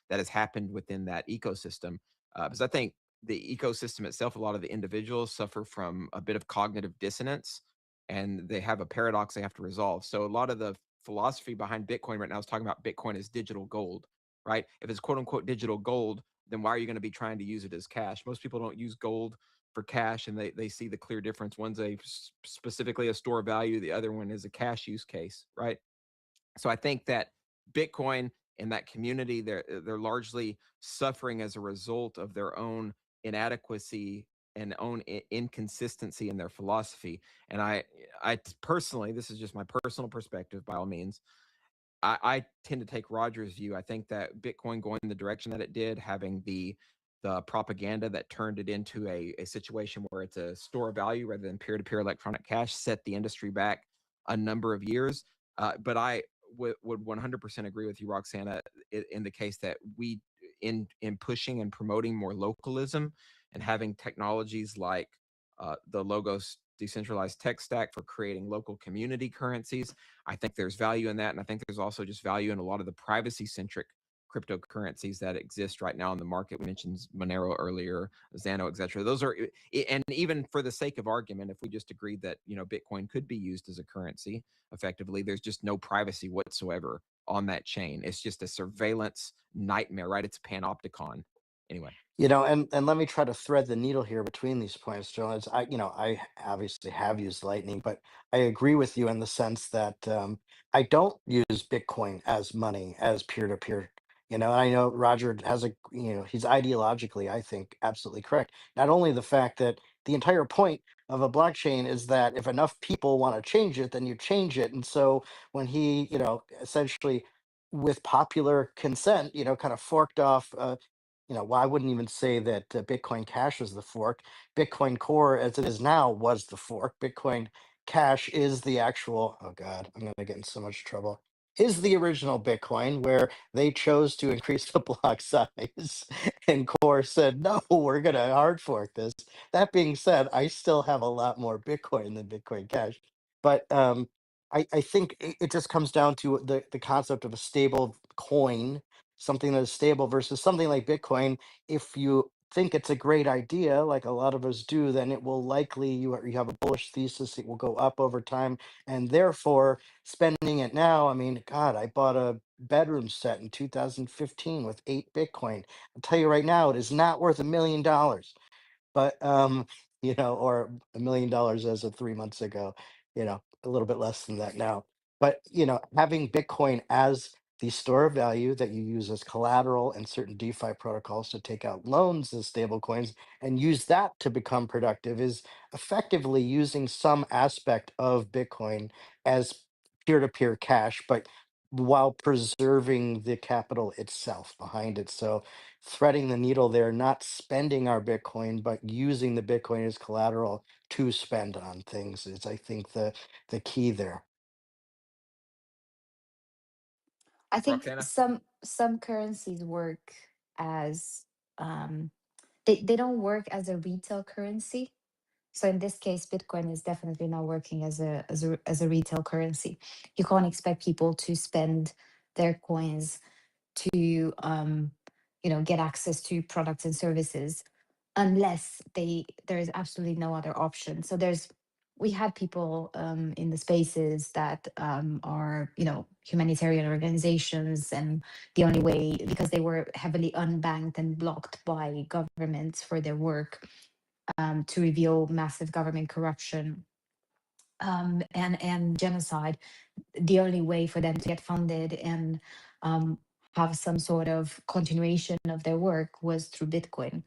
that has happened within that ecosystem, because I think the ecosystem itself, a lot of the individuals suffer from a bit of cognitive dissonance, and they have a paradox they have to resolve. So a lot of the philosophy behind Bitcoin right now is talking about Bitcoin as digital gold, right? If it's quote unquote digital gold, then why are you going to be trying to use it as cash? Most people don't use gold for cash, and they see the clear difference. One's specifically a store of value, the other one is a cash use case, right? So I think that Bitcoin and that community, they're largely suffering as a result of their own inadequacy and own inconsistency in their philosophy. And I personally, this is just my personal perspective, by all means, I tend to take Roger's view. I think that Bitcoin going in the direction that it did, having the propaganda that turned it into a situation where it's a store of value rather than peer-to-peer electronic cash, set the industry back a number of years. But would 100% agree with you, Roxana, in the case that we, in pushing and promoting more localism and having technologies like the Logos decentralized tech stack for creating local community currencies. I think there's value in that, and I think there's also just value in a lot of the privacy-centric cryptocurrencies that exist right now in the market. We mentioned Monero earlier, Xano, etc. Those are, and even for the sake of argument, if we just agreed that Bitcoin could be used as a currency effectively, there's just no privacy whatsoever on that chain. It's just a surveillance nightmare, right? It's a panopticon. Anyway. And let me try to thread the needle here between these points, Jonas. I obviously have used Lightning, but I agree with you in the sense that I don't use Bitcoin as money, as peer to peer. I know Roger has he's ideologically, I think, absolutely correct. Not only the fact that the entire point of a blockchain is that if enough people want to change it, then you change it. And so when he, essentially with popular consent, kind of forked off. Well, I wouldn't even say that Bitcoin Cash was the fork. Bitcoin Core, as it is now, was the fork. Bitcoin Cash is the actual, oh God, I'm going to get in so much trouble, is the original Bitcoin where they chose to increase the block size. And Core said, no, we're going to hard fork this. That being said, I still have a lot more Bitcoin than Bitcoin Cash. But I think it just comes down to the concept of a stable coin, something that is stable versus something like Bitcoin. If you think it's a great idea, like a lot of us do, then it will likely, you have a bullish thesis, it will go up over time. And therefore, spending it now, I mean, God, I bought a bedroom set in 2015 with 8 Bitcoin. I'll tell you right now, it is not worth $1 million. But or $1 million as of 3 months ago, a little bit less than that now. But having Bitcoin as the store of value that you use as collateral and certain DeFi protocols to take out loans as stable coins and use that to become productive is effectively using some aspect of Bitcoin as peer-to-peer cash, but while preserving the capital itself behind it. So threading the needle there, not spending our Bitcoin, but using the Bitcoin as collateral to spend on things is, I think, the key there. I think Roxana? some currencies work as they don't work as a retail currency. So in this case, Bitcoin is definitely not working as a retail currency. You can't expect people to spend their coins to get access to products and services unless there is absolutely no other option. So we had people in the spaces that are humanitarian organizations, and the only way, because they were heavily unbanked and blocked by governments for their work, to reveal massive government corruption and genocide, the only way for them to get funded and have some sort of continuation of their work was through Bitcoin.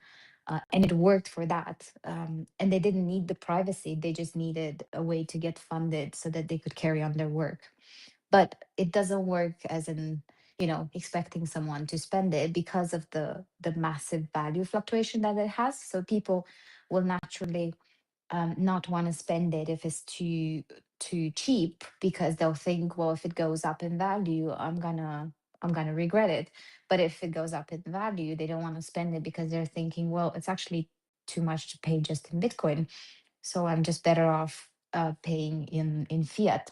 And it worked for that. And they didn't need the privacy, they just needed a way to get funded so that they could carry on their work. But it doesn't work as in, expecting someone to spend it because of the massive value fluctuation that it has. So people will naturally not want to spend it if it's too cheap, because they'll think, well, if it goes up in value, I'm gonna regret it. But if it goes up in value, they don't want to spend it because they're thinking, well, it's actually too much to pay just in Bitcoin, so I'm just better off paying in fiat.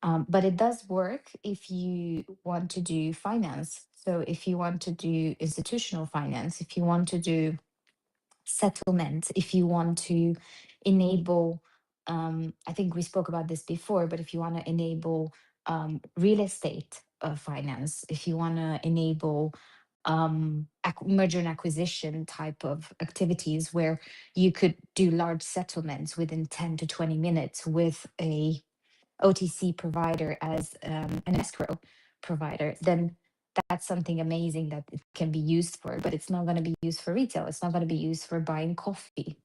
But it does work if you want to do finance. So if you want to do institutional finance, if you want to do settlement, if you want to enable, I think we spoke about this before, but if you want to enable real estate finance, if you want to enable merger and acquisition type of activities where you could do large settlements within 10 to 20 minutes with a OTC provider as an escrow provider, then that's something amazing that it can be used for, but it's not going to be used for retail. It's not going to be used for buying coffee.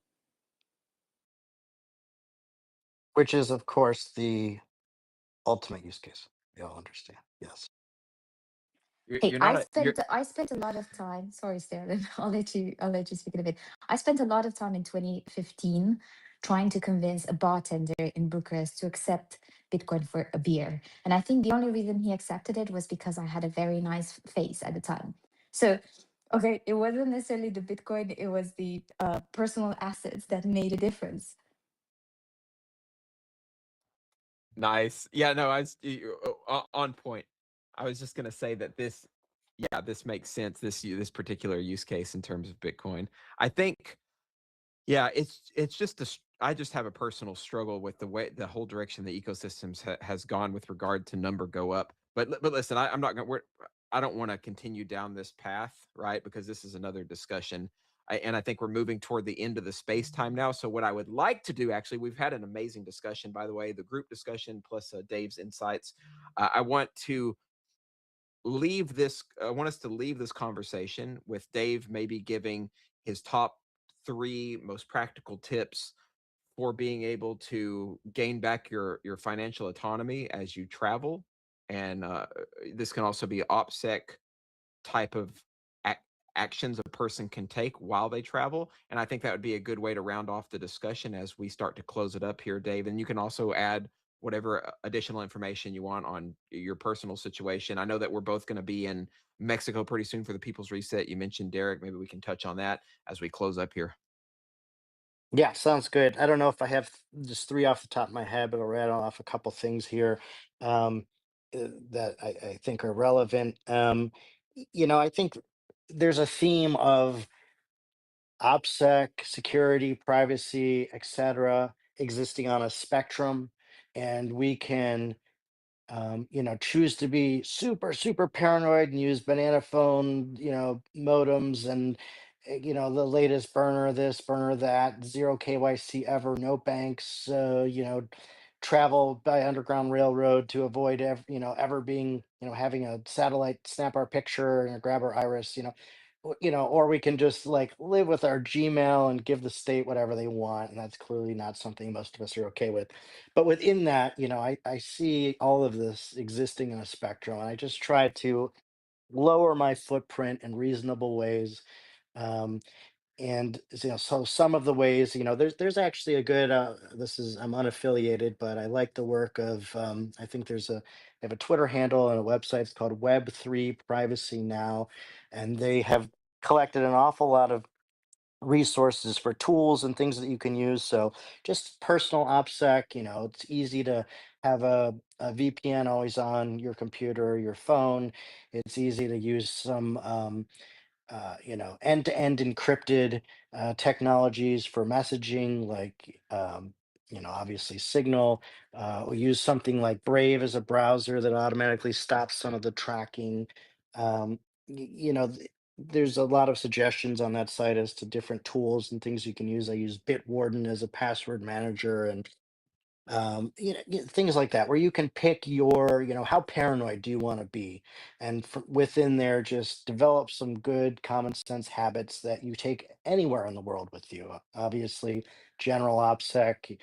Which is, of course, the ultimate use case. We all understand. Yes. Hey, You're I not a you're spent I spent a lot of time. Sorry, Sterling. I'll let you speak in a bit. I spent a lot of time in 2015 trying to convince a bartender in Bucharest to accept Bitcoin for a beer. And I think the only reason he accepted it was because I had a very nice face at the time. So, okay, it wasn't necessarily the Bitcoin, it was the personal assets that made a difference. Nice. Yeah, no, on point. I was just gonna say that this makes sense. This particular use case in terms of Bitcoin. I think, yeah, it's just I just have a personal struggle with the way the whole direction the ecosystems has gone with regard to number go up. But listen, I'm not gonna. I don't want to continue down this path, right? Because this is another discussion. And I think we're moving toward the end of the space time now. So what I would like to do, actually, we've had an amazing discussion, by the way, the group discussion plus Dave's insights. I want to leave this. I want us to leave this conversation with Dave maybe giving his top 3 most practical tips for being able to gain back your financial autonomy as you travel. And this can also be OPSEC type of actions a person can take while they travel. And I think that would be a good way to round off the discussion as we start to close it up here, Dave. And you can also add whatever additional information you want on your personal situation. I know that we're both going to be in Mexico pretty soon for the People's Reset. You mentioned Derek. Maybe we can touch on that as we close up here. Yeah, sounds good. I don't know if I have just 3 off the top of my head, but I'll rattle off a couple things here um, that I think are relevant. I think there's a theme of OPSEC, security, privacy, etc., existing on a spectrum, and we can choose to be super, super paranoid and use banana phone, modems and, the latest burner this, burner that, zero KYC ever, no banks, travel by underground railroad to avoid, ever being, having a satellite snap our picture and grab our iris, or we can just like live with our Gmail and give the state whatever they want. And that's clearly not something most of us are okay with. But within that, I see all of this existing in a spectrum, and I just try to lower my footprint in reasonable ways. Um, and so some of the ways, there's actually a good. This is I'm unaffiliated, but I like the work of. I think they have a Twitter handle and a website. It's called Web3 Privacy Now, and they have collected an awful lot of resources for tools and things that you can use. So just personal OPSEC, it's easy to have a VPN always on your computer or your phone. It's easy to use some end-to-end encrypted technologies for messaging, like obviously Signal. We use something like Brave as a browser that automatically stops some of the tracking. Um, there's a lot of suggestions on that site as to different tools and things you can use. I use Bitwarden as a password manager, and things like that, where you can pick how paranoid do you want to be, and within there just develop some good common sense habits that you take anywhere in the world with you. Obviously, general OPSEC,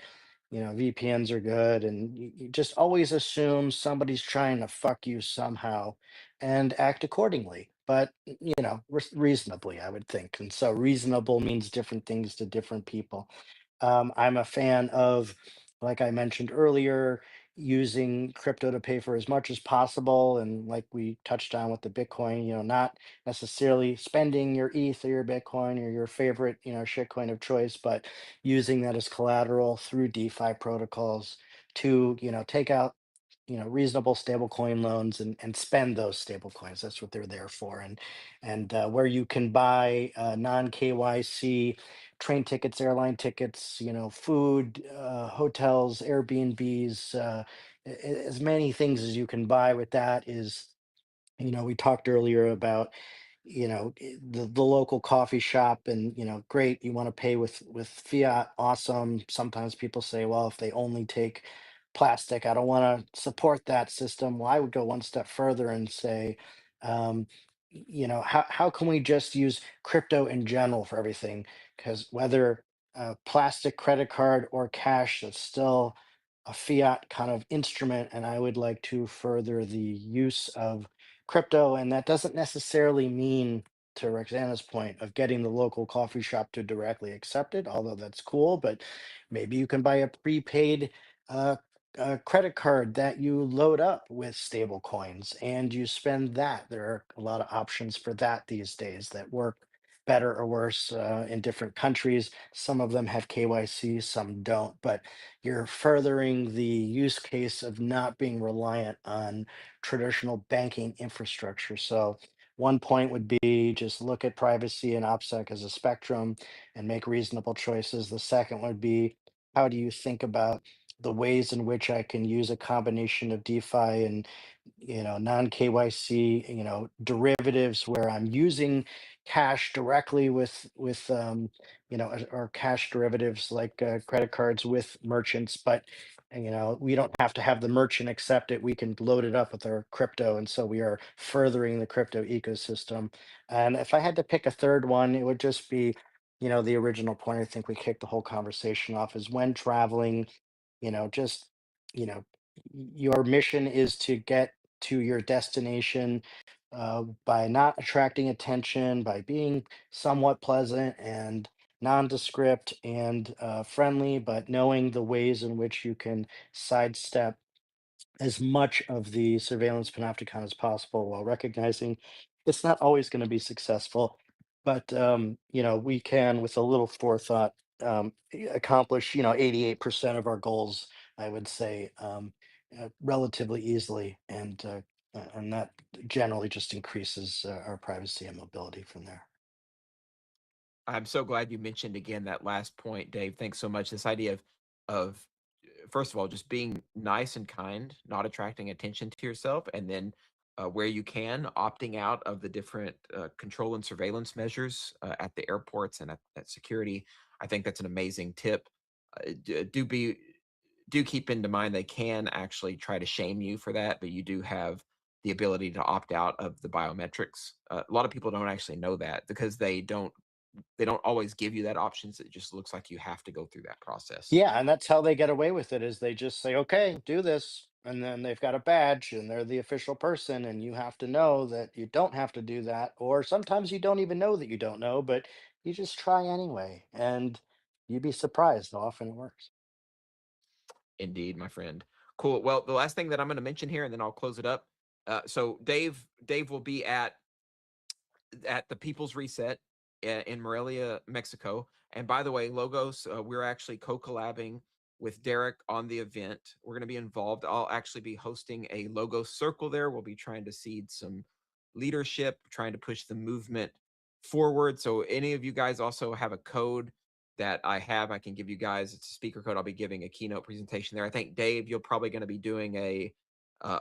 VPNs are good, and you just always assume somebody's trying to fuck you somehow, and act accordingly. But reasonably, I would think. And so reasonable means different things to different people. I'm a fan of, like I mentioned earlier, using crypto to pay for as much as possible. And like we touched on with the Bitcoin, not necessarily spending your ETH or your Bitcoin or your favorite, shitcoin of choice, but using that as collateral through DeFi protocols to, take out reasonable stablecoin loans and spend those stable coins. That's what they're there for. And where you can buy non KYC train tickets, airline tickets, food, hotels, Airbnbs, as many things as you can buy with that is, we talked earlier about, the local coffee shop, and great, you want to pay with fiat, awesome. Sometimes people say, well, if they only take plastic, I don't want to support that system. Well, I would go one step further and say, um, how can we just use crypto in general for everything? Because whether plastic, credit card, or cash, that's still a fiat kind of instrument, and I would like to further the use of crypto. And that doesn't necessarily mean, to Roxana's point, of getting the local coffee shop to directly accept it, although that's cool. But maybe you can buy a prepaid credit card that you load up with stable coins and you spend that. There are a lot of options for that these days that work better or worse in different countries. Some of them have KYC, some don't, but you're furthering the use case of not being reliant on traditional banking infrastructure. So one point would be just look at privacy and OPSEC as a spectrum and make reasonable choices. The second would be, how do you think about the ways in which I can use a combination of DeFi and non KYC, derivatives where I'm using cash directly or cash derivatives like credit cards with merchants, but we don't have to have the merchant accept it. We can load it up with our crypto, and so we are furthering the crypto ecosystem. And if I had to pick a third one, it would just be, the original point. I think we kicked the whole conversation off is when traveling, just your mission is to get to your destination by not attracting attention, by being somewhat pleasant and nondescript and friendly, but knowing the ways in which you can sidestep as much of the surveillance panopticon as possible while recognizing it's not always going to be successful, but we can, with a little forethought, accomplish 88% of our goals, I would say, relatively easily, and that generally just increases our privacy and mobility from there. I'm so glad you mentioned again that last point, Dave. Thanks so much. This idea of first of all, just being nice and kind, not attracting attention to yourself, and then where you can, opting out of the different control and surveillance measures at the airports and at security. I think that's an amazing tip. Do keep into mind they can actually try to shame you for that, but you do have the ability to opt out of the biometrics. A lot of people don't actually know that because they don't always give you that option. So it just looks like you have to go through that process. Yeah, and that's how they get away with it is they just say, "Okay, do this." And then they've got a badge and they're the official person, and you have to know that you don't have to do that. Or sometimes you don't even know that you don't know, but you just try anyway. And you'd be surprised how often it works. Indeed, my friend. Cool. Well, the last thing that I'm going to mention here, and then I'll close it up. So Dave will be at the People's Reset in Morelia, Mexico. And by the way, Logos, we're actually co-collabing with Derek on the event. We're going to be involved. I'll actually be hosting a Logos circle there. We'll be trying to seed some leadership, trying to push the movement forward. So any of you guys also have a code that I can give you guys. It's a speaker code. I'll be giving a keynote presentation there. I think Dave, you're probably going to be doing a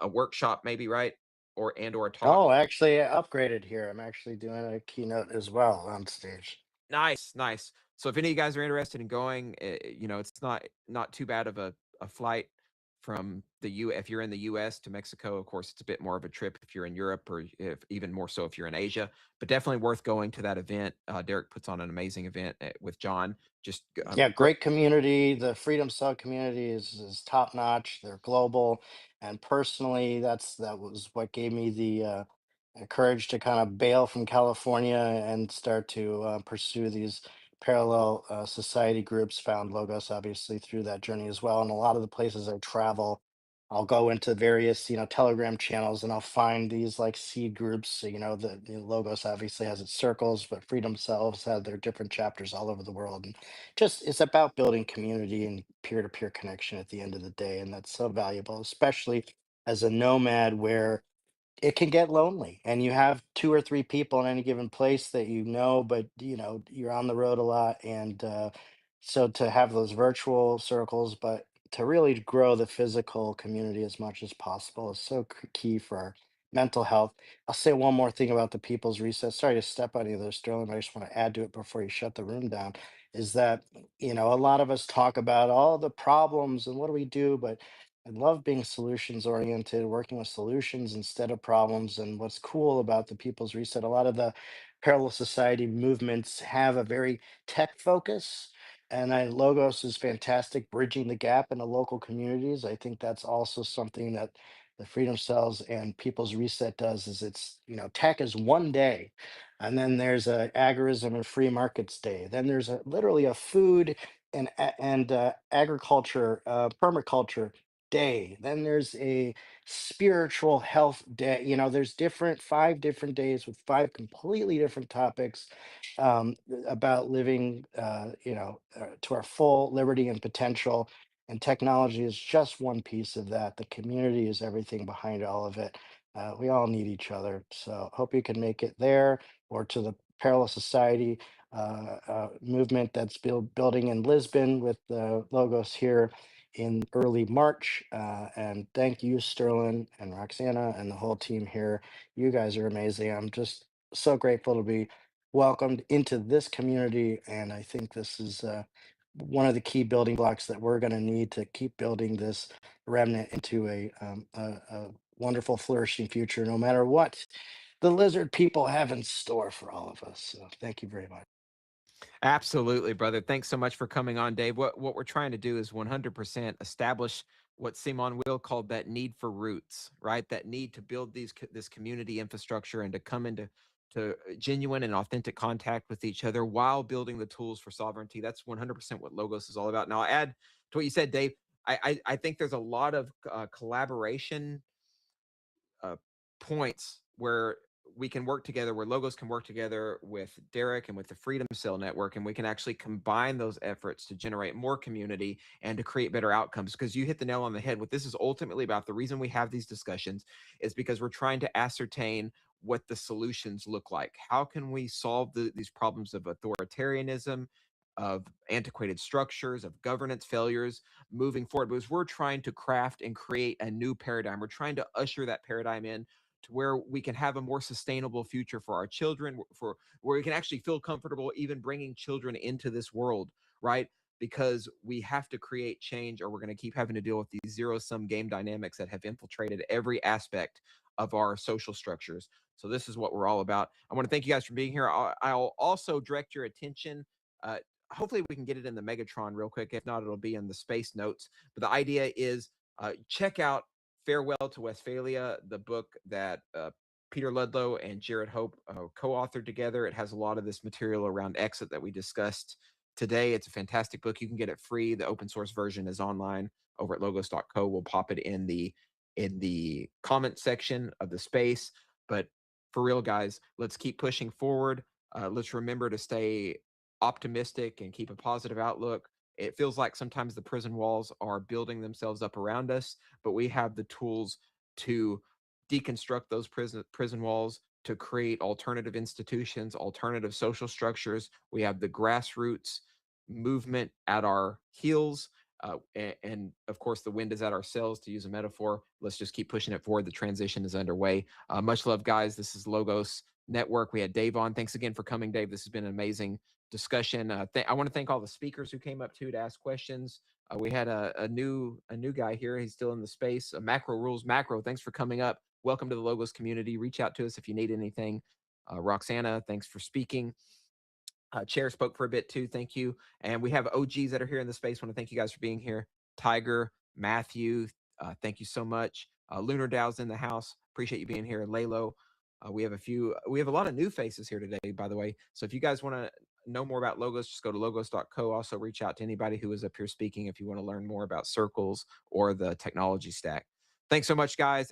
workshop, maybe, right? Or a talk. Oh, actually, I upgraded here. I'm actually doing a keynote as well on stage. Nice, nice. So if any of you guys are interested in going, it's not too bad of a flight from if you're in the US to Mexico. Of course, it's a bit more of a trip if you're in Europe, or if even more so if you're in Asia, but definitely worth going to that event. Derek puts on an amazing event with John. Just Yeah, great community. The Freedom Cell community is top notch. They're global, and personally, that was what gave me the courage to kind of bail from California and start to pursue these parallel society groups. Found Logos obviously through that journey as well. And a lot of the places I travel, I'll go into various Telegram channels and I'll find these like seed groups. So, the Logos obviously has its circles, but Freedom Cells have their different chapters all over the world. And just it's about building community and peer-to-peer connection at the end of the day, and that's so valuable, especially as a nomad where it can get lonely and you have two or three people in any given place that but you're on the road a lot. And so to have those virtual circles, but to really grow the physical community as much as possible is so key for our mental health. I'll say one more thing about the People's Reset. Sorry to step on you there, Sterling, but I just want to add to it before you shut the room down. Is that a lot of us talk about all the problems and what do we do, but I love being solutions oriented, working with solutions instead of problems. And what's cool about the People's Reset, a lot of the parallel society movements have a very tech focus. And Logos is fantastic, bridging the gap in the local communities. I think that's also something that the Freedom Cells and People's Reset does is tech is one day. And then there's a agorism and free markets day. Then there's literally a food and agriculture, permaculture day. Then there's a spiritual health day. You know, there's 5 different days with 5 completely different topics about living, to our full liberty and potential. And technology is just one piece of that. The community is everything behind all of it. We all need each other. So hope you can make it there or to the Parallel Society movement that's building in Lisbon with the logos here in early March. And thank you, Sterling and Roxana and the whole team here. You guys are amazing. I'm just so grateful to be welcomed into this community. And I think this is one of the key building blocks that we're going to need to keep building this remnant into a wonderful, flourishing future, no matter what the lizard people have in store for all of us. So thank you very much. Absolutely, brother. Thanks so much for coming on, Dave. What we're trying to do is 100% establish what Simon Weil called that need for roots, right? That need to build this community infrastructure and to come into genuine and authentic contact with each other while building the tools for sovereignty. That's 100% what Logos is all about. Now, I'll add to what you said, Dave. I think there's a lot of collaboration points where we can work together, where Logos can work together with Derek and with the Freedom Cell Network, and we can actually combine those efforts to generate more community and to create better outcomes. Because you hit the nail on the head. What this is ultimately about, the reason we have these discussions is because we're trying to ascertain what the solutions look like. How can we solve these problems of authoritarianism, of antiquated structures, of governance failures moving forward? Because we're trying to craft and create a new paradigm. We're trying to usher that paradigm in to where we can have a more sustainable future for our children, for where we can actually feel comfortable even bringing children into this world, right? Because we have to create change, or we're going to keep having to deal with these zero-sum game dynamics that have infiltrated every aspect of our social structures. So this is what we're all about. I want to thank you guys for being here. I'll also direct your attention. Hopefully we can get it in the Megatron real quick. If not, it'll be in the space notes. But the idea is check out Farewell to Westphalia, the book that Peter Ludlow and Jared Hope co-authored together. It has a lot of this material around exit that we discussed today. It's a fantastic book. You can get it free. The open source version is online over at logos.co. We'll pop it in the comment section of the space. But for real, guys, let's keep pushing forward. Let's remember to stay optimistic and keep a positive outlook. It feels like sometimes the prison walls are building themselves up around us, but we have the tools to deconstruct those prison walls, to create alternative institutions, alternative social structures. We have the grassroots movement at our heels. And of course, the wind is at our sails, to use a metaphor. Let's just keep pushing it forward. The transition is underway. Much love, guys. This is Logos Network. We had Dave on. Thanks again for coming, Dave. This has been an amazing discussion. I want to thank all the speakers who came up to ask questions. We had a new guy here. He's still in the space. Macro Rules Macro. Thanks for coming up. Welcome to the Logos community. Reach out to us if you need anything. Roxana, thanks for speaking. Chair spoke for a bit too. Thank you. And we have OGs that are here in the space. Want to thank you guys for being here. Tiger, Matthew, thank you so much. Lunar Dow's in the house. Appreciate you being here. Lalo. We have a lot of new faces here today, by the way. So if you guys want to know more about Logos, just go to logos.co. Also reach out to anybody who is up here speaking if you want to learn more about circles or the technology stack. Thanks so much, guys.